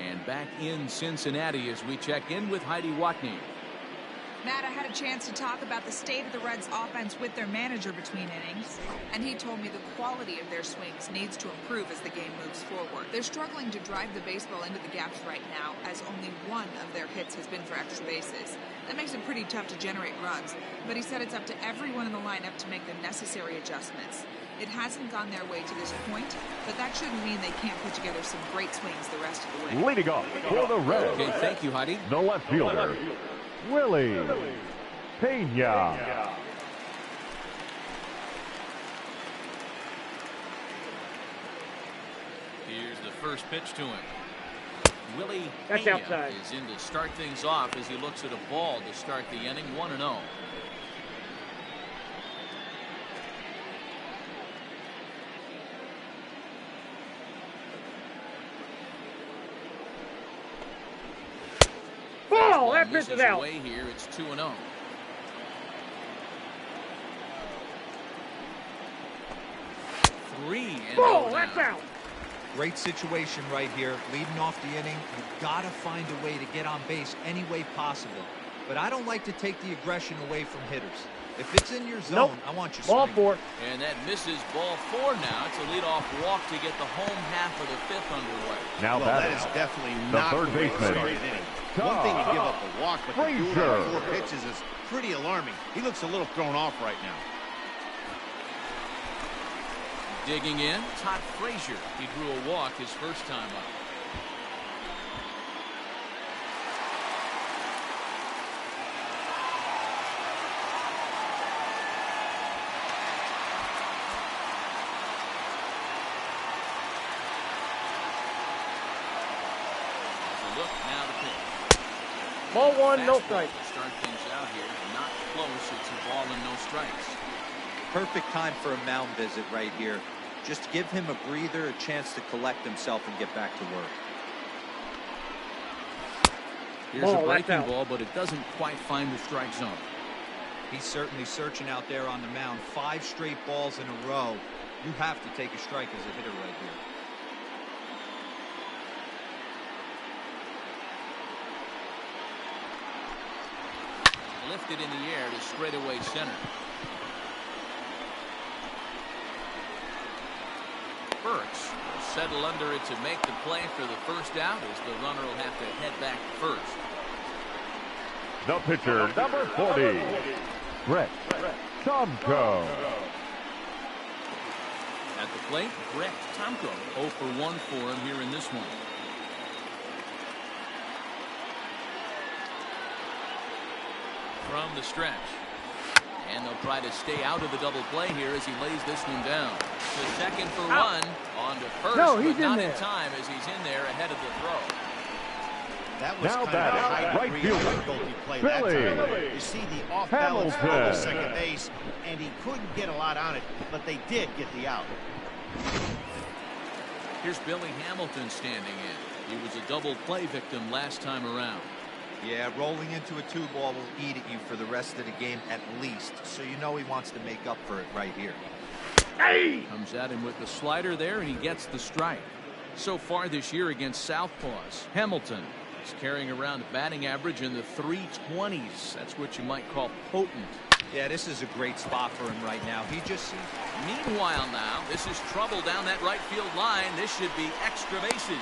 And back in Cincinnati as we check in with Heidi Watney. Matt, I had a chance to talk about the state of the Reds offense with their manager between innings, and he told me the quality of their swings needs to improve as the game moves forward. They're struggling to drive the baseball into the gaps right now, as only 1 of their hits has been for extra bases. That makes it pretty tough to generate runs, but he said it's up to everyone in the lineup to make the necessary adjustments. It hasn't gone their way to this point, but that shouldn't mean they can't put together some great swings the rest of the way. leading off for the Reds. Okay, thank you, Heidi. The left fielder, Willie Pena. Here's the first pitch to him. Willie That's Pena outside. is in to start things off as he looks at a ball to start the inning. 1-0. Ball, that pitch is Misses out. away here. It's 2-0. Ball, that's out. Great situation right here, leading off the inning. You've got to find a way to get on base any way possible. But I don't like to take the aggression away from hitters. If it's in your zone, Nope. I want you Ball swinging. 4. And that misses ball 4 now. It's a leadoff walk to get the home half of the 5th underway. Now Well, that batting, is definitely the not third the way to baseman, start an inning. One thing to give up a walk, but to do it Frazier. on 4 pitches is pretty alarming. He looks a little thrown off right now. Digging in, Todd Frazier. He drew a walk his first time up. Look now the pitch. Ball 1, no Fastball strike. to start things out here. Not close. It's a ball and no strikes. Perfect time for a mound visit right here. Just give him a breather, a chance to collect himself and get back to work. Here's Ball, a that's breaking out. ball, but it doesn't quite find the strike zone. He's certainly searching out there on the mound. 5 straight balls in a row. You have to take a strike as a hitter right here. Lifted in the air to straightaway center. Burks will settle under it to make the play for the first out as the runner will have to head back to first. The pitcher, number 40, Brett Tomko. At the plate, Brett Tomko. 0 for 1 for him here in this one. From the stretch. And they'll try to stay out of the double play here as he lays this one down. The second for one. On to first, but not in time as he's in there ahead of the throw. That was Now kind of a high right degree fielder, of difficulty play Billy that time. You see the off-balance throw to Hamilton. second base, and he couldn't get a lot on it, but they did get the out. Here's Billy Hamilton standing in. He was a double play victim last time around. Yeah, rolling into a 2-ball will eat at you for the rest of the game at least, so you know he wants to make up for it right here. Hey! Comes at him with the slider there, and he gets the strike. So far this year against Southpaws, Hamilton is carrying around a batting average in the 320s. That's what you might call potent. Yeah, this is a great spot for him right now. He just seems... Meanwhile now, this is trouble down that right field line. This should be extra bases.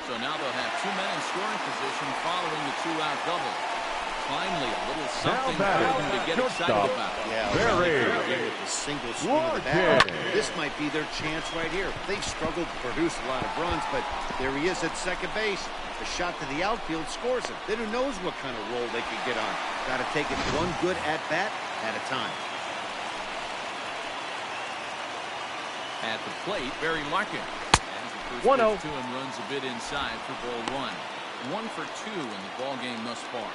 So now they'll have 2 men in scoring position following the 2-out double. Finally, a little something for them to get excited about. Yeah, Very with the single swing of the bat. This might be their chance right here. They've struggled to produce a lot of runs, but there he is at second base. A shot to the outfield scores him. Then who knows what kind of roll they can get on. Got to take it one good at-bat at a time. At the plate, Barry Larkin. 1-0. To him runs a bit inside for ball 1. 1 for 2 in the ball game thus far.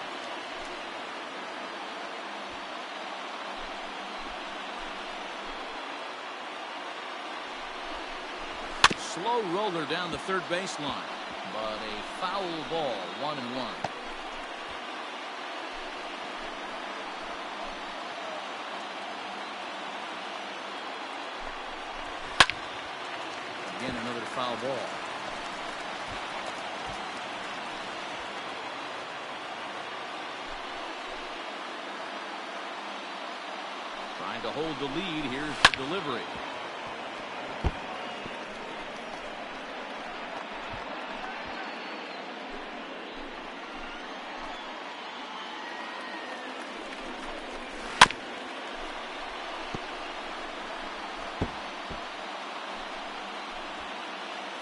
Slow roller down the third baseline, but a foul ball. 1-1. Again, another foul ball. Trying to hold the lead. Here's the delivery.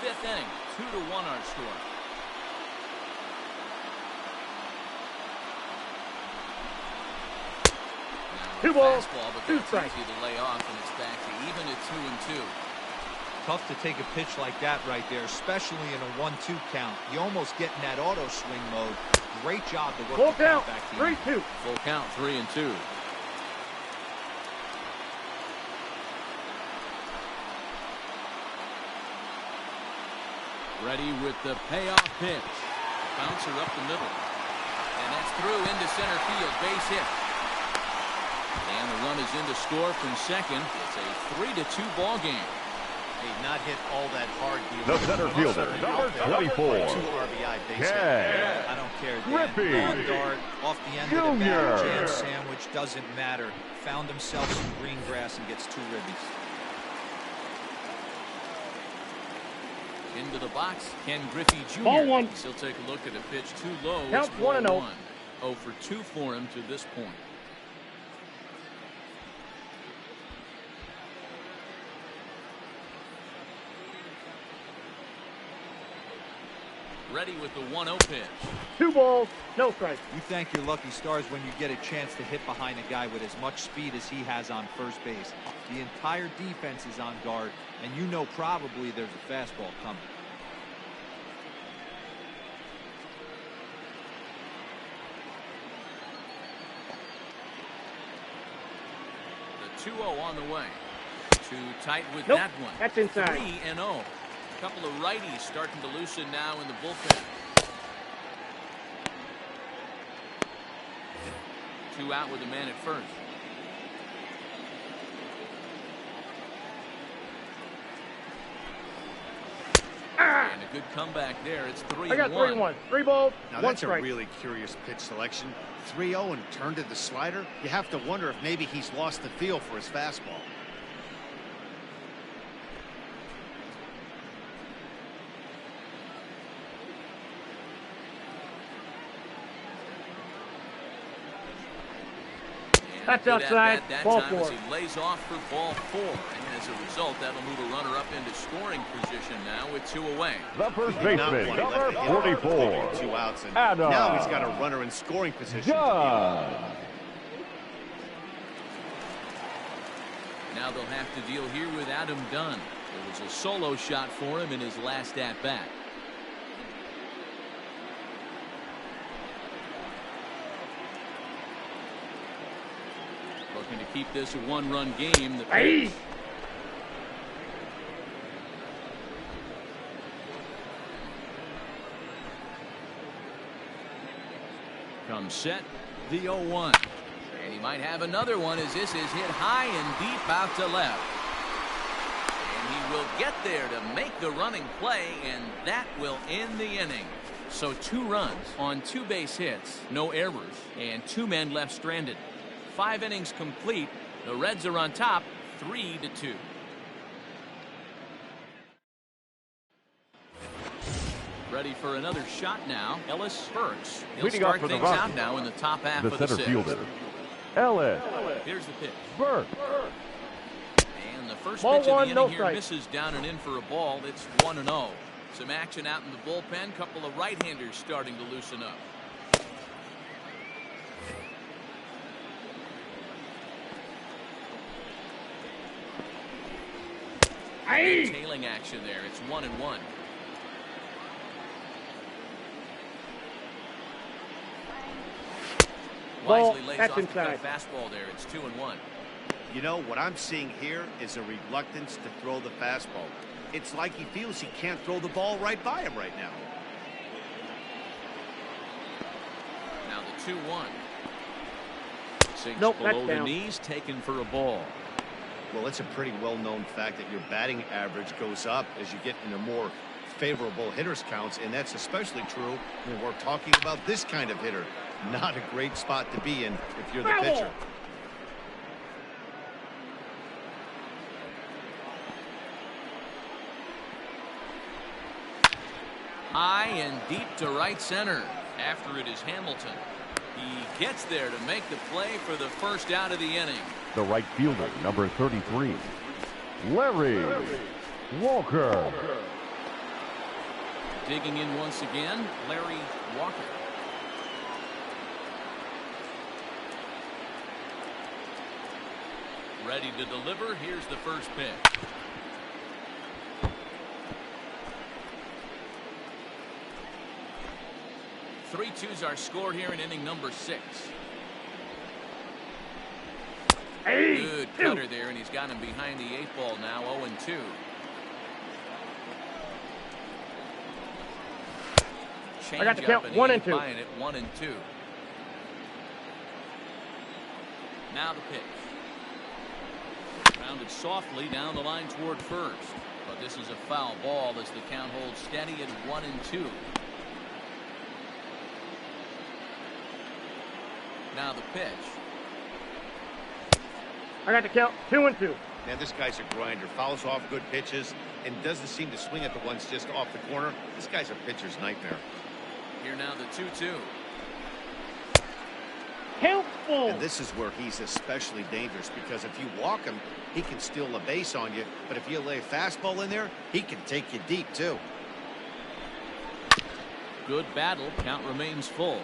Fifth inning, 2-1 our score. Two balls, Fastball, but two that's strikes. easy to lay off, and it's back to even at 2-2. Tough to take a pitch like that right there, especially in a 1-2 count. You almost get in that auto swing mode. Great job to work Full the count count, back to you. 3-2. Full count, 3-2. Ready with the payoff pitch. Bouncer up the middle. And that's through into center field. Base hit. And the run is in to score from second. It's a 3-2 ball game. They've not hit all that hard. The center fielder, number 24, 2 RBI base hit. Ken I don't care, Dan. Griffey Lawn dart, off the end of the Jr. bat, jam sandwich, doesn't matter. Found himself some green grass and gets 2 ribbies. Into the box, Ken Griffey Jr. Ball 1. He'll take a look at a pitch too low. Count It's ball 1-0. 0 for 2 for him to this point. Ready with the 1-0 pitch. 2 balls, no strikes. You thank your lucky stars when you get a chance to hit behind a guy with as much speed as he has on first base. The entire defense is on guard, and you know probably there's a fastball coming. The 2-0 on the way. Too tight with Nope, that one. that's inside. 3-0. A couple of righties starting to loosen now in the bullpen. 2 out with a man at first. And a good comeback there. It's 3-1. I got 3-1. 3 balls, Now 1 that's a strike. really curious pitch selection. 3-0 and turned to the slider. You have to wonder if maybe he's lost the feel for his fastball. That's Good outside. at that Ball time as 4. he lays off for ball 4. And as a result, that'll move a runner up into scoring position now with 2 away. The first baseman, number 44. 2 outs, and Adam. now he's got a runner in scoring position. John. Now they'll have to deal here with Adam Dunn. It was a solo shot for him in his last at-bat. Looking to keep this a 1-run game. Hey! Comes set, the 0-1. And he might have another one as this is hit high and deep out to left. And he will get there to make the running play, and that will end the inning. So 2 runs on 2 base hits, no errors, and 2 men left stranded. 5 innings complete. The Reds are on top, 3-2. Ready for another shot now. Ellis Burks. He'll Leading off start for the things Rockies, out now in the top half the of the center 6th. fielder, Ellis Here's the pitch. Burke. And the first Ball pitch of 1, the no inning here strike. misses down and in for a ball. It's 1-0. Some action out in the bullpen. Couple of right-handers starting to loosen up. Tailing action there. It's 1-1. Ball, Wisely lays that's off the inside. cut fastball there. It's 2-1. You know, what I'm seeing here is a reluctance to throw the fastball. It's like he feels he can't throw the ball right by him right now. Now the 2-1. Sinks Nope, below that's the down. knees, taken for a ball. Well, it's a pretty well-known fact that your batting average goes up as you get into more favorable hitters counts, and that's especially true when we're talking about this kind of hitter. Not a great spot to be in if you're the pitcher. High and deep to right center. After it is Hamilton. He gets there to make the play for the first out of the inning. The right fielder, number 33, Larry Walker. Digging in once again, Larry Walker. Ready to deliver. Here's the first pitch. Three twos are scored here in inning number 6. Good cutter there, and he's got him behind the 8 ball now, 0-2. I got the count, 1 and 2. At 1-2. Now the pitch. Rounded softly down the line toward first. But this is a foul ball as the count holds steady at 1-2. Now the pitch. I got the count, 2-2. Man, this guy's a grinder. Fouls off good pitches and doesn't seem to swing at the ones just off the corner. This guy's a pitcher's nightmare. Here now the 2-2. Helpful. And this is where he's especially dangerous, because if you walk him, he can steal a base on you. But if you lay a fastball in there, he can take you deep, too. Good battle. Count remains full.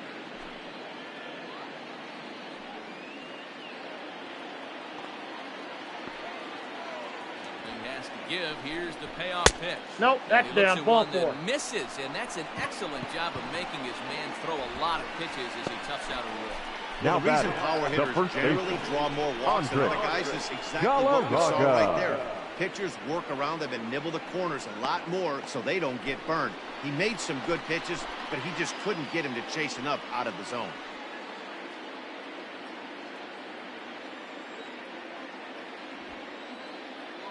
Has to give. Here's the payoff pitch. Nope, that's down. Ball 4. Misses, and that's an excellent job of making his man throw a lot of pitches as he toughs out a wall. Now the reason batting, power the hitters first generally baseman, draw more walks than Andre other guys is exactly what we saw Galarraga. right there. Pitchers work around them and nibble the corners a lot more so they don't get burned. He made some good pitches, but he just couldn't get him to chase enough out of the zone.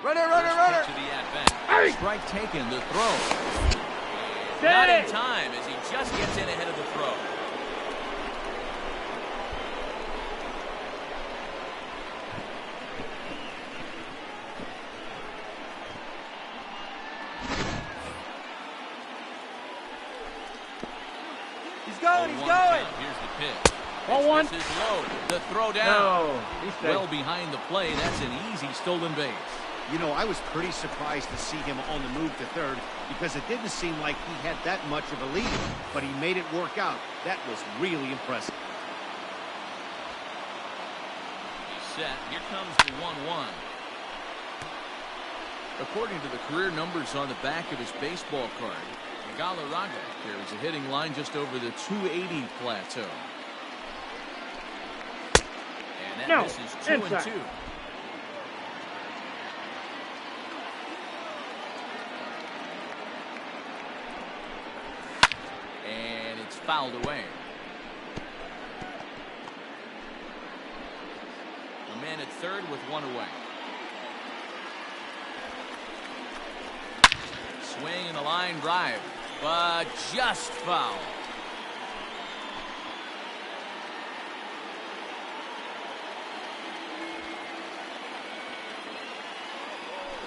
Runner, runner, runner. To the at-bat. Strike taken, the throw. Not in time as he just gets in ahead of the throw. He's going, he's going. Here's the pitch. Ball one. This is low. The throw down. No, he's safe. Well behind the play. That's an easy stolen base. You know, I was pretty surprised to see him on the move to third because it didn't seem like he had that much of a lead, but he made it work out. That was really impressive. He's set. Here comes the 1-1. According to the career numbers on the back of his baseball card, Galarraga carries a hitting line just over the 280 plateau. And that misses 2-2. And it's fouled away. A man at third with one away. Swing and a line drive, but just foul.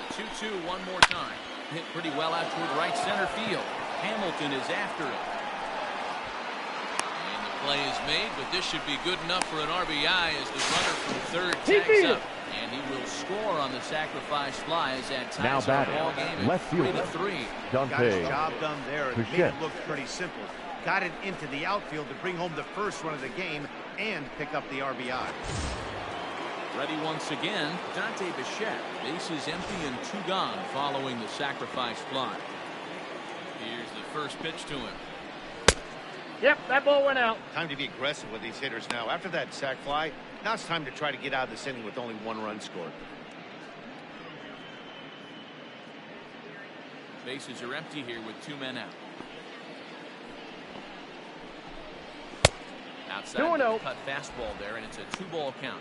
The 2-2 one more time. Hit pretty well out toward right center field. Hamilton is after it. And the play is made, but this should be good enough for an RBI as the runner from third tags up. And he will score on the sacrifice fly as that ties our ball game at 3-3. Got his job done there and made it look pretty simple. Got it into the outfield to bring home the first run of the game and pick up the RBI. Ready once again, Dante Bichette. Bases empty and two gone following the sacrifice fly. Here's the first pitch to him. Yep, that ball went out. Time to be aggressive with these hitters now. After that sac fly, now it's time to try to get out of this inning with only one run scored. Bases are empty here with two men out. Outside the cut fastball there, and it's a 2-ball count.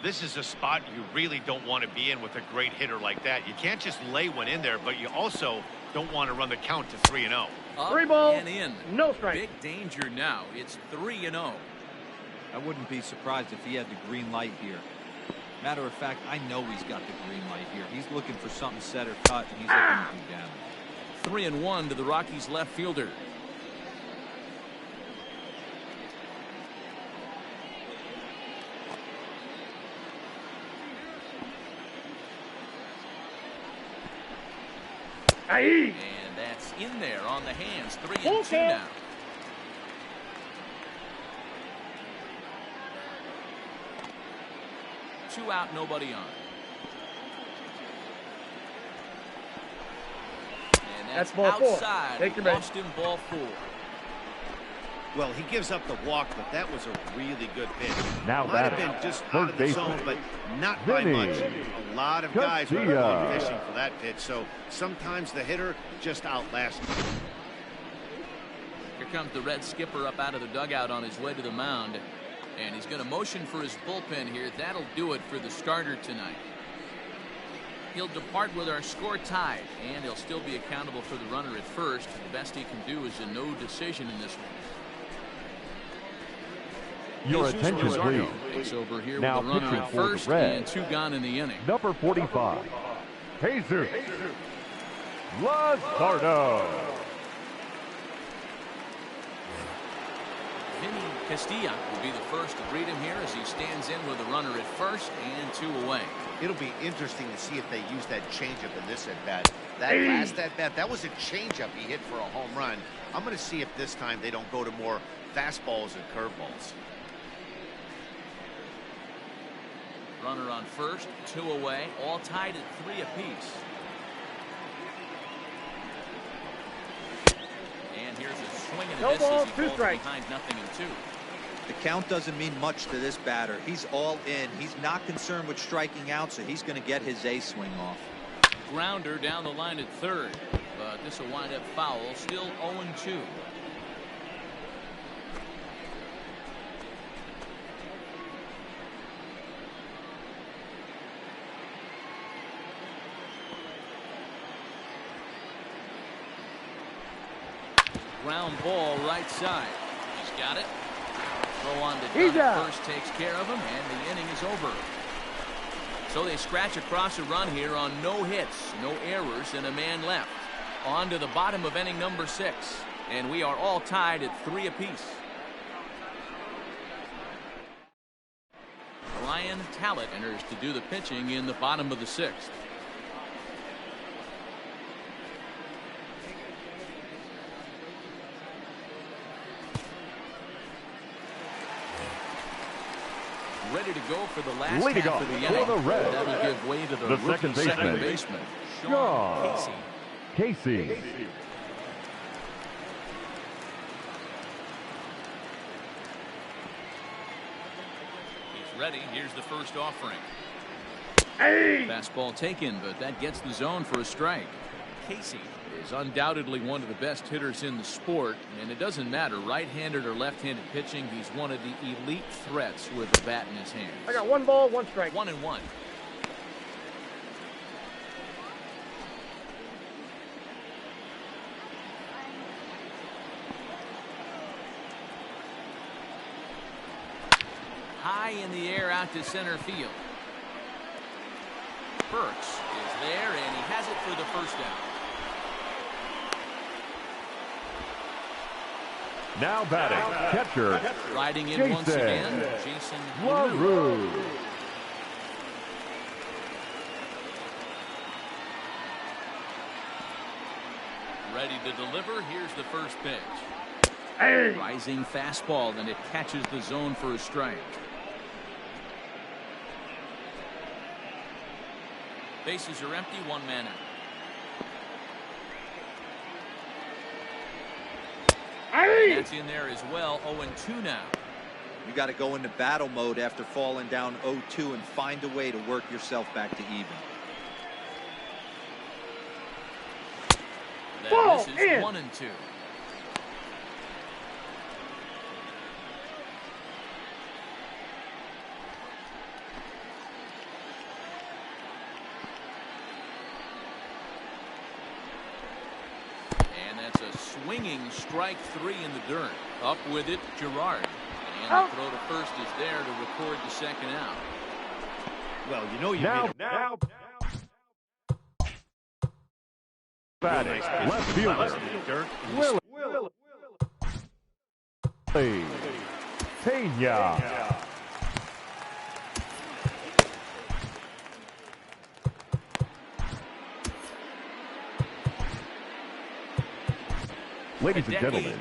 This is a spot you really don't want to be in with a great hitter like that. You can't just lay one in there, but you also don't want to run the count to 3-0. Up 3 balls, and in. no strike. Big danger now. It's 3-0. I wouldn't be surprised if he had the green light here. Matter of fact, I know he's got the green light here. He's looking for something set or cut, and he's looking to do damage. 3-1 to the Rockies left fielder. Aye. And that's in there on the hands. 3-2 now. Two out, nobody on. And that's ball outside. 4. Take your base. Lost him, ball 4. Well, he gives up the walk, but that was a really good pitch. Now Might have batting, been just third out of the zone, baseman, but not by Vinny much. A lot of guys were Castilla. going fishing for that pitch, so sometimes the hitter just outlasts him. Here comes the Red skipper up out of the dugout on his way to the mound. And he's going to motion for his bullpen here. That'll do it for the starter tonight. He'll depart with our score tied, and he'll still be accountable for the runner at first. The best he can do is a no decision in this one. Your attention, please. Takes over here Now with the runner pitching at for the first Reds. and two gone in the inning. Number 45, Jesus Lazardo. Vinny Castilla will be the first to greet him here as he stands in with the runner at first and two away. It'll be interesting to see if they use that changeup in this at-bat. That last at-bat, that was a changeup he hit for a home run. I'm going to see if this time they don't go to more fastballs and curveballs. Runner on first, two away, all tied at 3 apiece. And here's a swing and a miss as he falls behind 0-2. The count doesn't mean much to this batter. He's all in. He's not concerned with striking out, so he's going to get his A swing off. Grounder down the line at third, but this will wind up foul. Still 0-2. Ground ball right side. He's got it. Throw on to Dunn first takes care of him, and the inning is over. So they scratch across a run here on no hits, no errors, and a man left. On to the bottom of inning number 6, and we are all tied at 3 apiece. Brian Talbot enters to do the pitching in the bottom of the 6th. Ready to go for the last Leading half off of the for inning. the Reds, That'll give way to the second baseman, Sean Casey. He's ready. Here's the first offering. Hey! Fastball taken, but that gets the zone for a strike. Casey is undoubtedly one of the best hitters in the sport, and it doesn't matter right-handed or left-handed pitching. He's one of the elite threats with a bat in his hands. I got 1 ball, 1 strike. 1-1. High in the air out to center field. Burks is there, and he has it for the first down. Now batting, catcher, Riding in Jason once again, Jason LaRue. Ready to deliver. Here's the first pitch. Hey! Rising fastball, and it catches the zone for a strike. Bases are empty, 1 man out. Hey! That's in there as well. 0-2 now. You got to go into battle mode after falling down 0-2 and find a way to work yourself back to even. That misses. 1-2. Swinging strike 3 in the dirt. Up with it, Gerard. And the throw to first is there to record the second out. Well, you know you Now batting, left fielder, Willie Pena. Ladies and gentlemen,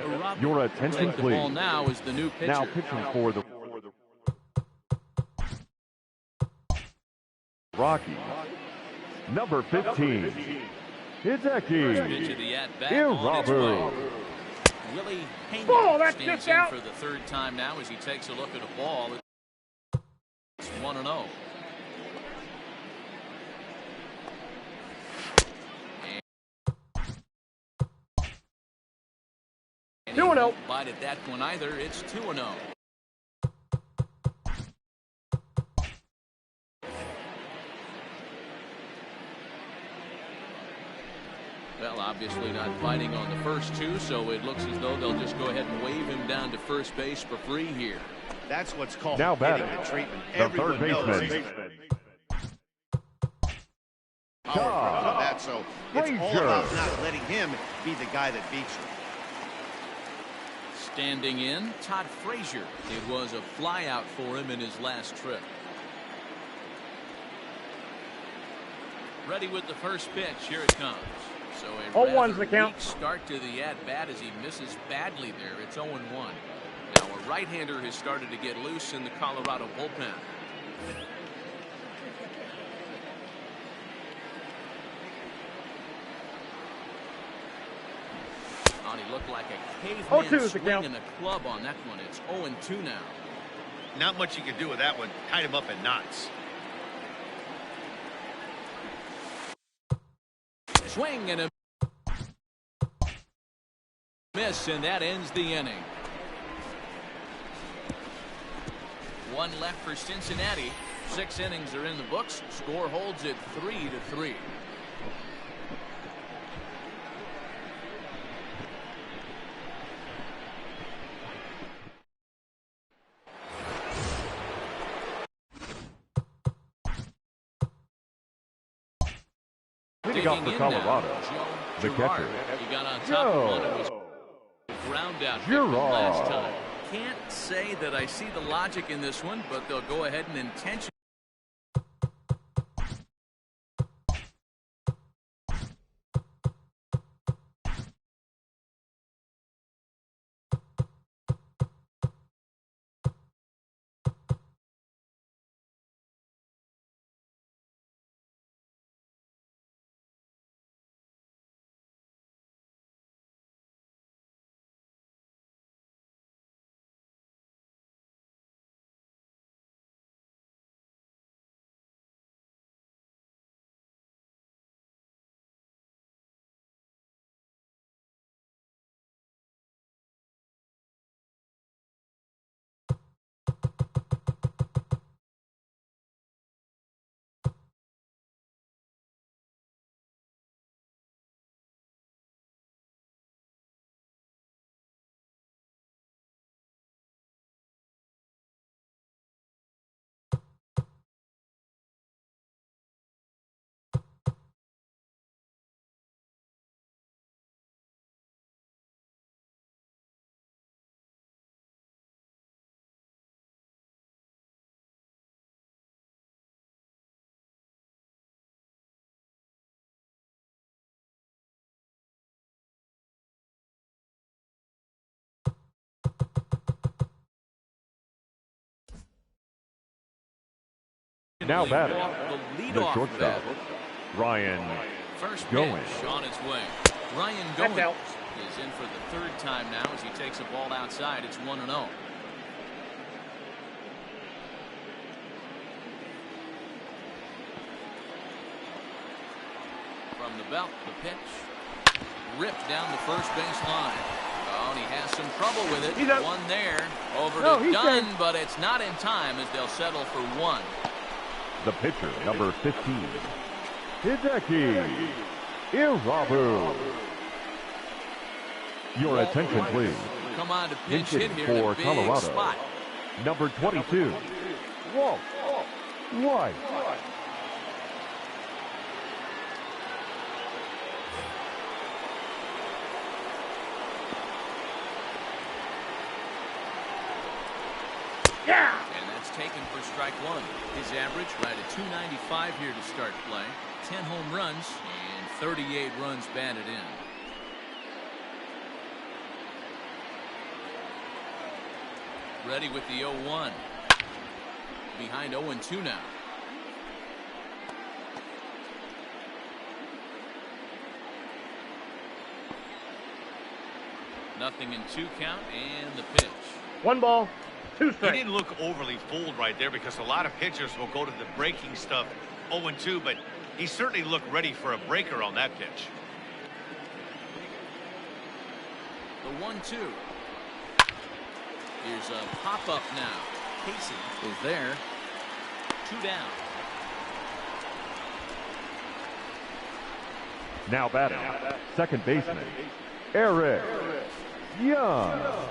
your attention The ball please. now is the new pitcher. Now pitching for the Rockies, number 15, Hideki Pitch of the at-bat Irabu. on its way. Willie Pena Ball, that's stands just in out. for the 3rd time now as he takes a look at a ball. It's 1-0. And 2-0. he won't bite at that one either. It's 2-0. Well, obviously not biting on the first 2, so it looks as though they'll just go ahead and wave him down to first base for free here. That's what's called Now hitting batting, the treatment. the Everyone third knows baseman. power from that, so it's all Frazier. about not letting him be the guy that beats you. Standing in, Todd Frazier. It was a flyout for him in his last trip. Ready with the first pitch. Here it comes. So a 0-1's the rather count. weak start to the at-bat as he misses badly there. It's 0-1. Now a right-hander has started to get loose in the Colorado bullpen. Oh, he looked like a caveman 0-2 is the count. swinging a club on that one. It's 0-2 now. Not much you can do with that one. Tied him up in knots. Swing and a miss, and that ends the inning. 1 left for Cincinnati. 6 innings are in the books. Score holds at 3-3. Leading off for Colorado, the catcher, He got on top of one. It was ground out hit from last time. can't say that I see the logic in this one, but they'll go ahead and intentionally. Now batting, the shortstop, Ryan First Goins. pitch on its way. Ryan That's Goins out. is in for the third time now as he takes a ball outside. It's 1-0. From the belt, the pitch. Ripped down the first base line. Oh, and he has some trouble with it. He's out. One there. Over No, to he's Dunn, dead. but it's not in time as they'll settle for one. The pitcher, number 15, Hideki Irabu. Your attention, please. Come on to pinch hit Hitting here in a for big Colorado, spot. number 22, Walt White. Yeah! And that's taken for strike one. His average right at 295 here to start play. 10 home runs and 38 runs batted in. Ready with the 0-1. Behind 0-2 now. Nothing in 2 count and the pitch. 1 ball, 2 He strikes. didn't look overly fooled right there because a lot of pitchers will go to the breaking stuff 0-2, but he certainly looked ready for a breaker on that pitch. The 1-2. Here's a pop-up now. Casey is there. 2 down. Now batting, second baseman, Eric Young. Now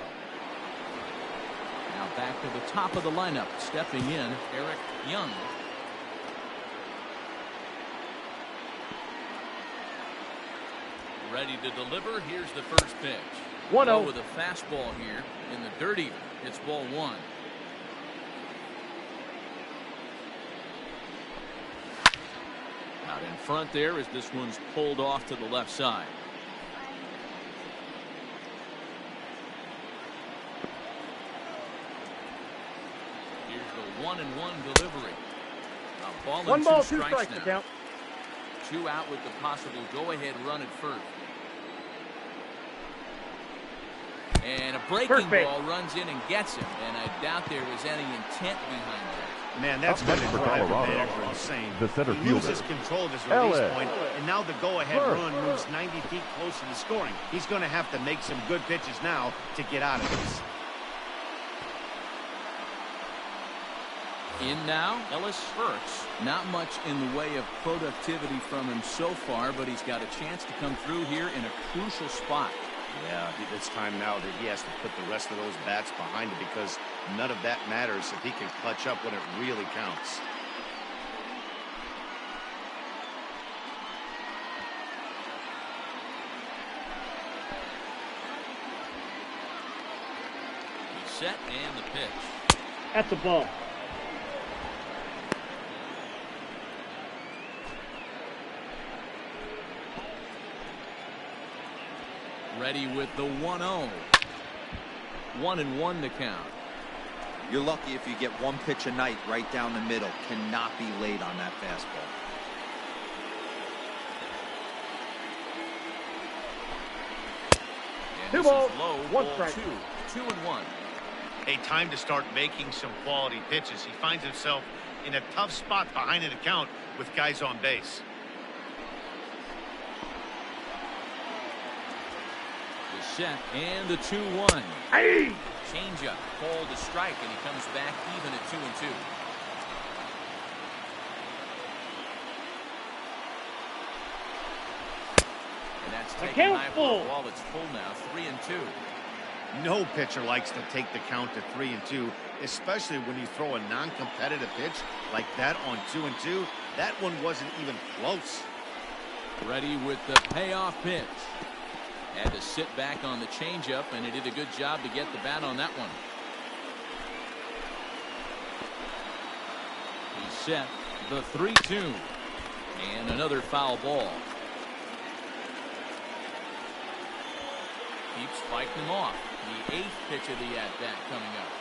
back to the top of the lineup. Stepping in, Eric Young. Ready to deliver. Here's the first pitch. 1-0. Low with a fastball here in the dirt even. It's ball 1. Out in front there as this one's pulled off to the left side. Here's the 1-1 delivery. A ball and 1 ball, 2 2 strikes strikes to now. count. 2 out with the possible go-ahead run at first. And a breaking First base. ball runs in and gets him. And I doubt there was any intent behind that. Man, that's Up been next for incredible. Colorado, They're insane. the center He loses fielder, control of his release Ellis point, and now the go-ahead Burke. run moves 90 feet closer to scoring. He's going to have to make some good pitches now to get out of this. In now, Ellis Burks. Not much in the way of productivity from him so far, but he's got a chance to come through here in a crucial spot. Yeah, I think it's time now that he has to put the rest of those bats behind him because none of that matters if he can clutch up when it really counts. He set and the pitch. That's a ball. Ready with the 1-0. 1-1 to count. You're lucky if you get one pitch a night right down the middle. Cannot be late on that fastball. And Two this balls, is low, one ball strike. 2-1. A time to start making some quality pitches. He finds himself in a tough spot behind an account with guys on base. The set and the 2-1. Hey! Changeup, called a strike, and he comes back even at 2-2. And that's taken high for a ball that's full now, 3-2. No pitcher likes to take the count to 3-2, especially when you throw a non-competitive pitch like that on 2-2. That one wasn't even close. Ready with the payoff pitch. Had to sit back on the changeup, and he did a good job to get the bat on that one. He set the 3-2. And another foul ball. Keeps fighting him off. The 8th pitch of the at-bat coming up.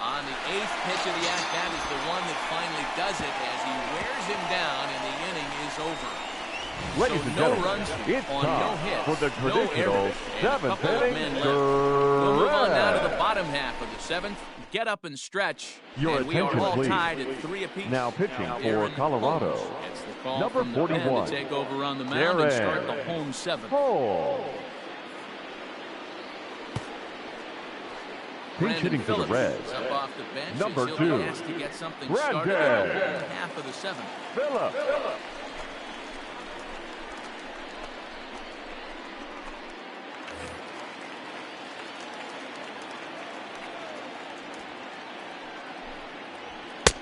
On the 8th pitch of the at-bat is the one that finally does it as he wears him down, and the inning is over. Ladies and gentlemen, runs it's on time no hits, for the no traditional errors, and a 7th couple of inning men left. We'll move on now to the stretch. bottom half of the 7th. Get up and stretch. Your And we are attention, all please. tied at 3 apiece. Now pitching Now, for Aaron Colorado, Holmes gets the call number from the pen 41, to take over on the mound and start the home 7th. Cole. Pinch hitting for the Reds, Up off the bench, number as 2, he'll be asked to get something started in Brandon. the half of the 7th. Phillips.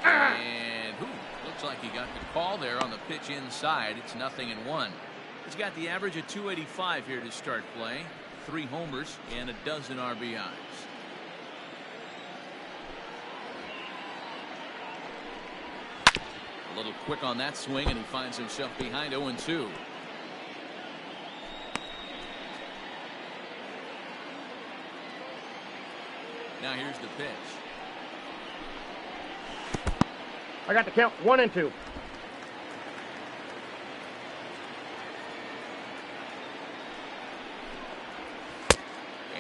And looks like he got the call there on the pitch inside. It's 0-1. He's got the average of 285 here to start play. 3 homers and a dozen RBIs. A little quick on that swing, and he finds himself behind 0-2. Now here's the pitch. I got the count 1-2.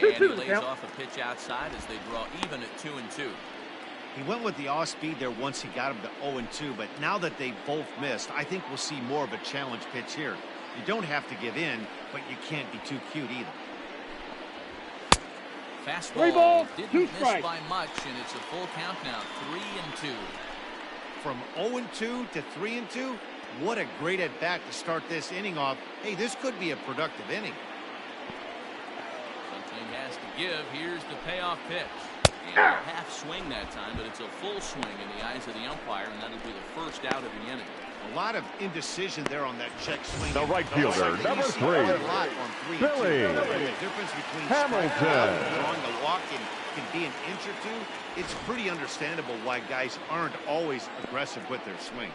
And he lays off a pitch outside as they draw even at 2-2. He went with the off-speed there once he got him to 0-2, but now that they both missed, I think we'll see more of a challenge pitch here. You don't have to give in, but you can't be too cute either. Fastball didn't miss by much, and it's a full count now, 3-2. From 0-2 to 3-2, what a great at-bat to start this inning off. Hey, this could be a productive inning. Something has to give. Here's the payoff pitch. And a half swing that time, but it's a full swing in the eyes of the umpire, and that'll be the first out of the inning. A lot of indecision there on that check swing. The right fielder, number 3, Billy The difference between Hamilton. and drawing the walk can be an inch or two. It's pretty understandable why guys aren't always aggressive with their swings.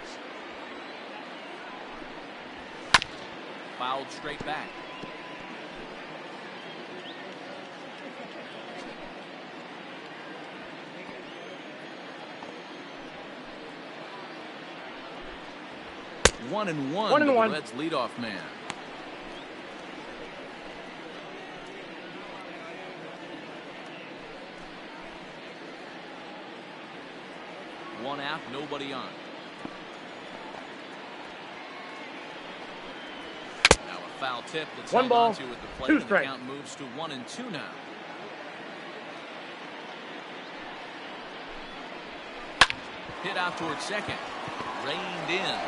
Fouled straight back. One and one to the Reds leadoff man. One out, nobody on. Now a foul tip that's held onto at the plate, and the count moves to 1-2 now. Hit out towards second. Reined in.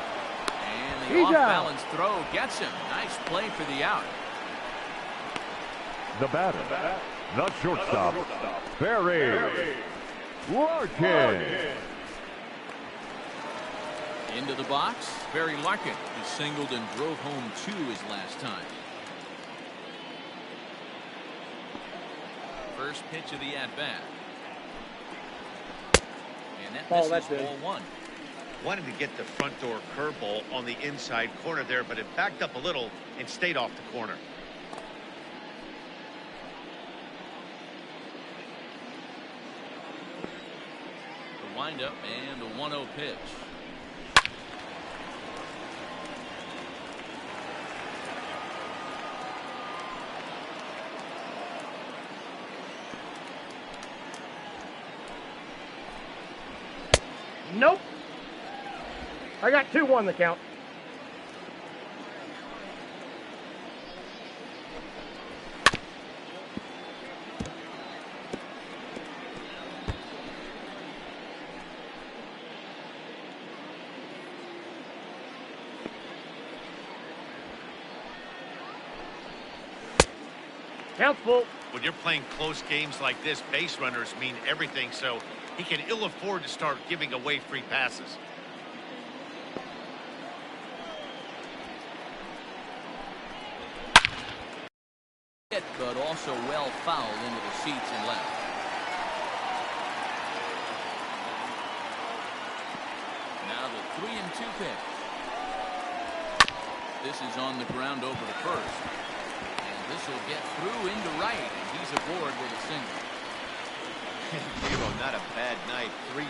And the off-balance throw gets him. Nice play for the out. The batter, the shortstop, Barry Larkin. Into the box, Barry Larkin, who singled and drove home 2 his last time. first pitch of the at-bat. And that That's misses it. ball one. Wanted to get the front door curveball on the inside corner there, but it backed up a little and stayed off the corner. The windup and the 1-0 pitch. Nope. I got 2-1 the count. Count's full. When you're playing close games like this, base runners mean everything, so he can ill afford to start giving away free passes. But also well fouled into the seats and left. Now the 3-2 pitch. This is on the ground over to first. And this will get through into right, and he's aboard with a single. Zero, not a bad night. 3.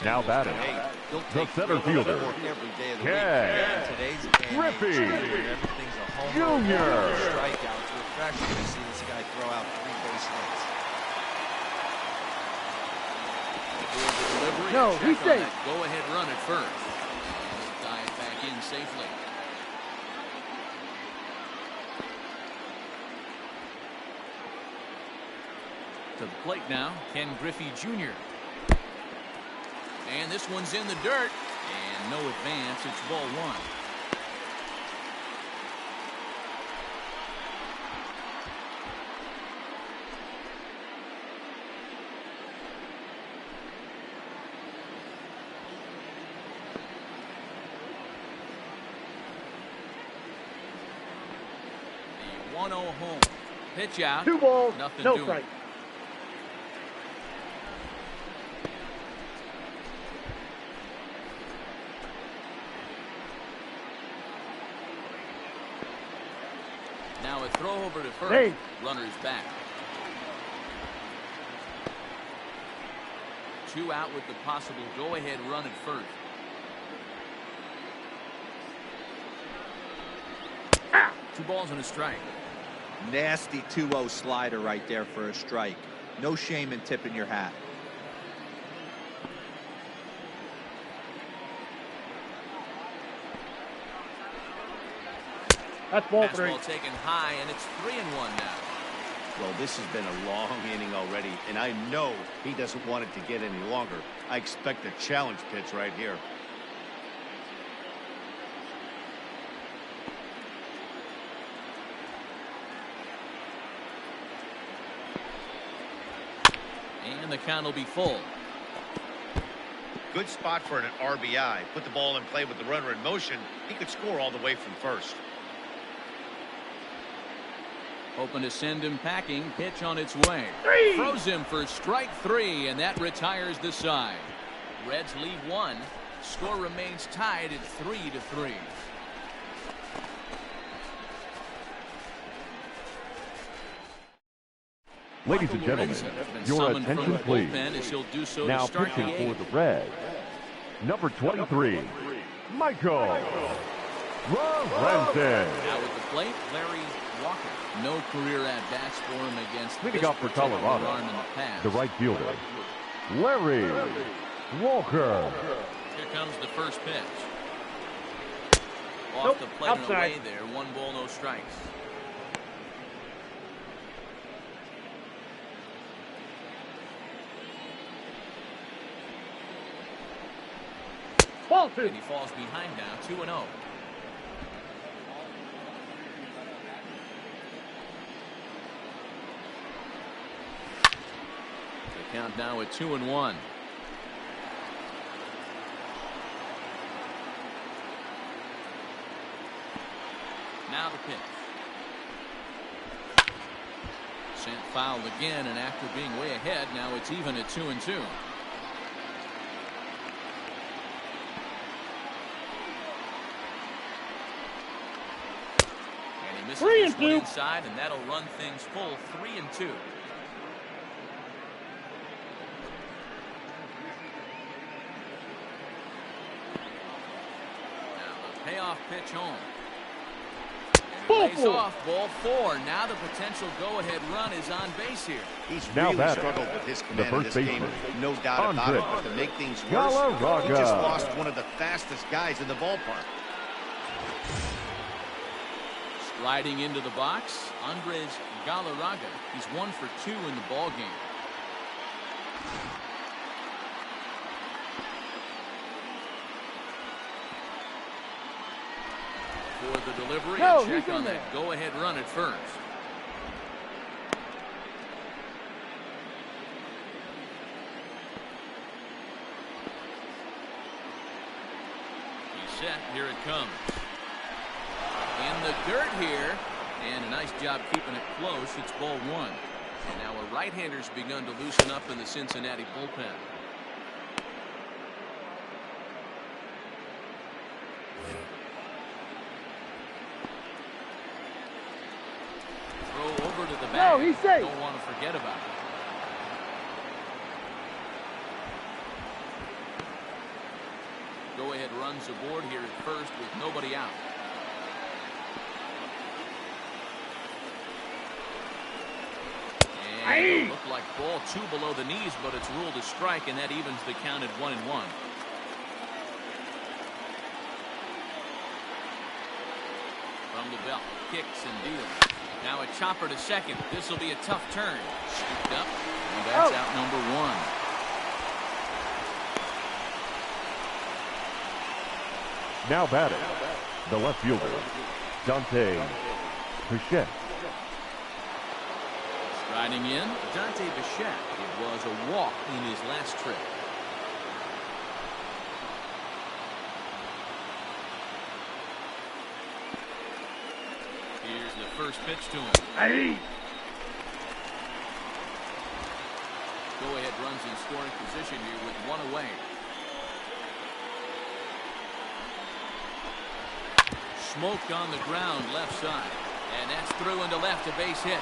Now batting, the center fielder, Ken Griffey Jr. You're actually going to see this guy throw out 3 base hits. No, he's safe. Go-ahead run at first. He'll dive back in safely. To the plate now, Ken Griffey Jr. And this one's in the dirt. And no advance. It's ball 1. The 1-0 home. Pitch out. 2 balls, nothing no doing. strike. Now a throw over to first. Hey. Runner's back. 2 out with the possible go-ahead run at first. Ah. 2 balls and a strike. Nasty 2-0 slider right there for a strike. No shame in tipping your hat. That's ball 3. Fastball taken high, and it's 3-1 now. Well, this has been a long inning already, and I know he doesn't want it to get any longer. I expect a challenge pitch right here. And the count will be full. Good spot for an RBI. Put the ball in play with the runner in motion. He could score all the way from first. Hoping to send him packing. Pitch on its way. 3. Throws him for strike 3, and that retires the side. Reds lead 1. Score remains tied at 3-3. Ladies and gentlemen, your attention please. Now pitching for the Reds, number 23, Michael Lorenzen. Now with the plate, Larry Walker. No career at-bats for him against Leading off for Colorado, arm in the past. the right fielder, Larry Walker. Here comes the first pitch. Off the plate and away there. 1 ball, no strikes. Ball 2. And he falls behind now, 2-0. The count now at 2-1. Now the pitch. Sent foul again, and after being way ahead, now it's even at 2-2. Misses 3-2 inside, and that'll run things full 3-2. Now the payoff pitch home. Ball Lays 4. off ball 4. Now the potential go-ahead run is on base here. He's Now really batting, struggled with his the command first of this game, baseman, no doubt about it. Andre But to make things worse, he just Galarraga. lost one of the fastest guys in the ballpark. Sliding into the box, Andres Galarraga. He's 1 for 2 in the ball game. For the delivery, a check on that go-ahead run at first. He's set. Here it comes. In the dirt here, and a nice job keeping it close. It's ball 1. And now a right-hander's begun to loosen up in the Cincinnati bullpen. Throw over to the bag. No, he's safe. Don't want to forget about it. Go-ahead runs aboard here at first with nobody out. And looked like ball 2 below the knees, but it's ruled a strike, and that evens the count at 1-1. From the belt, kicks and deals. Now a chopper to second. This will be a tough turn. Scooped up, and that's out number 1. Now batting, the left fielder, Dante Bichette. Striding in, Dante Bichette. It was a walk in his last trip. Here's the first pitch to him. Go-ahead runs in scoring position here with 1 away. Smoked on the ground left side, and that's through into left, a base hit.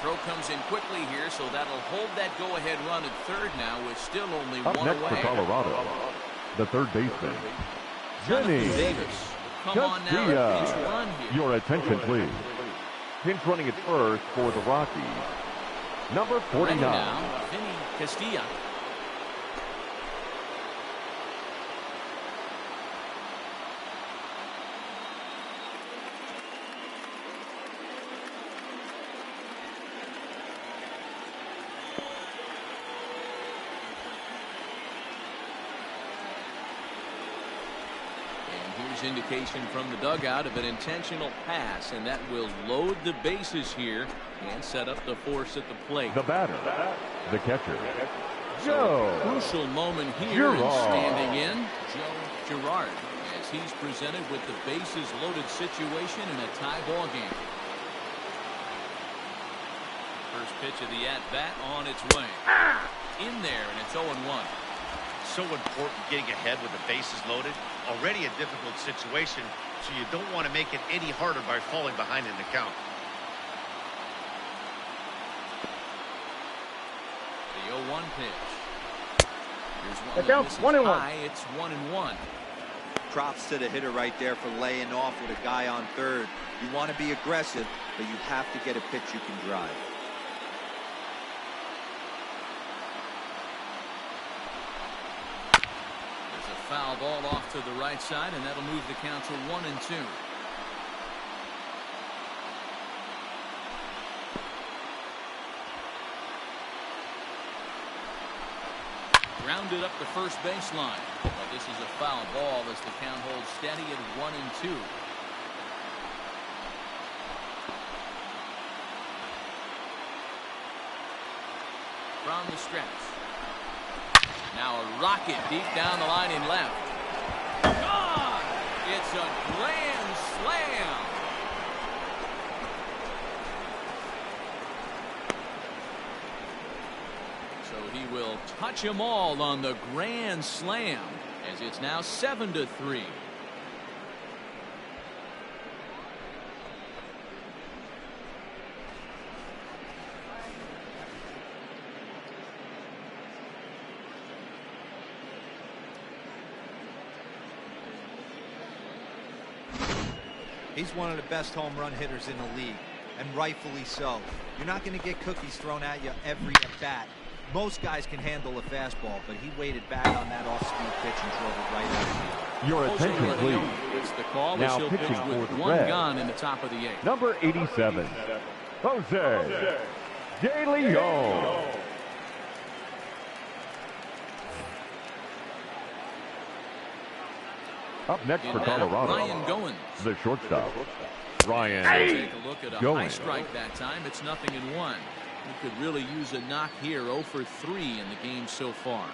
Throw comes in quickly here, so that'll hold that go-ahead run at third now with still only 1 away. Up next for Colorado, the third baseman, Jenny Davis. Come on now, a pinch run here. Your attention, please. Pinch running at first for the Rockies, number 49. Now, Vinny Castilla. Indication from the dugout of an intentional pass, and that will load the bases here and set up the force at the plate. The batter, the catcher, Joe. Crucial moment here, and standing in, Joe Girard, as he's presented with the bases loaded situation in a tie ball game. First pitch of the at-bat on its way. In there, and it's 0-1. So important getting ahead with the bases loaded. Already a difficult situation, so you don't want to make it any harder by falling behind in the count. The 0-1 pitch. Here's one that 1-1. high. It's 1-1. Props to the hitter right there for laying off with a guy on third. You want to be aggressive, but you have to get a pitch you can drive. Foul ball off to the right side, and that'll move the count to 1-2. Grounded up the first baseline, but this is a foul ball as the count holds steady at 1-2. From the stretch. Now a rocket deep down the line in left. Gone! It's a grand slam. So he will touch them all on the grand slam as it's now 7-3. He's one of the best home run hitters in the league, and rightfully so. You're not going to get cookies thrown at you every at bat. Most guys can handle a fastball, but he waited back on that off-speed pitch and drove it right out. Your attention, please. It's the call. Now pitch pitching for with the one Reds, gone in the top of the 8th. number 87, Jose De Leon. Up next for Colorado, Ryan Goins. the shortstop, Ryan Take a look at a high Goins. strike that time. It's 0-1. He could really use a knock here. 0 for 3 in the game so far.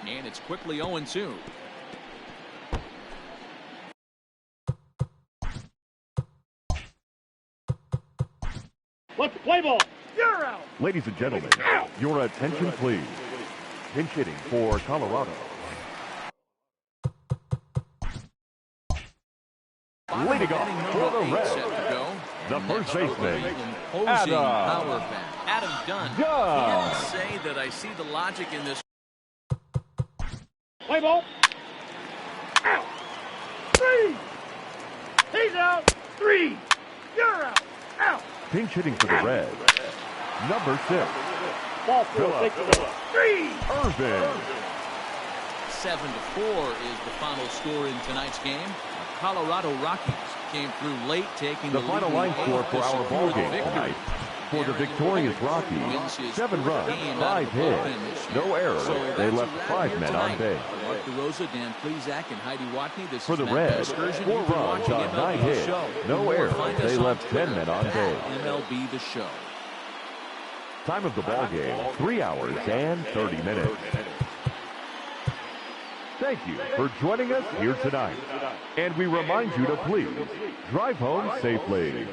And it's quickly 0-2. Let's play ball. You're out. Ladies and gentlemen, your attention, please. Pinch hitting for Colorado, leading off for the Reds, the first baseman, Adam. Adam Dunn. Can't say that I see the logic in this. Play ball. Out. 3. He's out. 3. You're out. Out. Pinch hitting for the Reds. Number 6. Ball 4. Take the ball. 3. Irvin. 7-4 is the final score in tonight's game. The Colorado Rockies came through late, taking the final line score for our ball game tonight. For the victorious Rockies, 7 runs, 5 hits, no errors. They left 5 men on base. Mark DeRosa, Dan Plezak, and Heidi Watney. For the Reds, 4 runs on 9 hits, no errors. They left 10 men on base. MLB The Show. Time of the ball game, 3 hours and 30 minutes. Thank you for joining us here tonight. And we remind you to please drive home safely.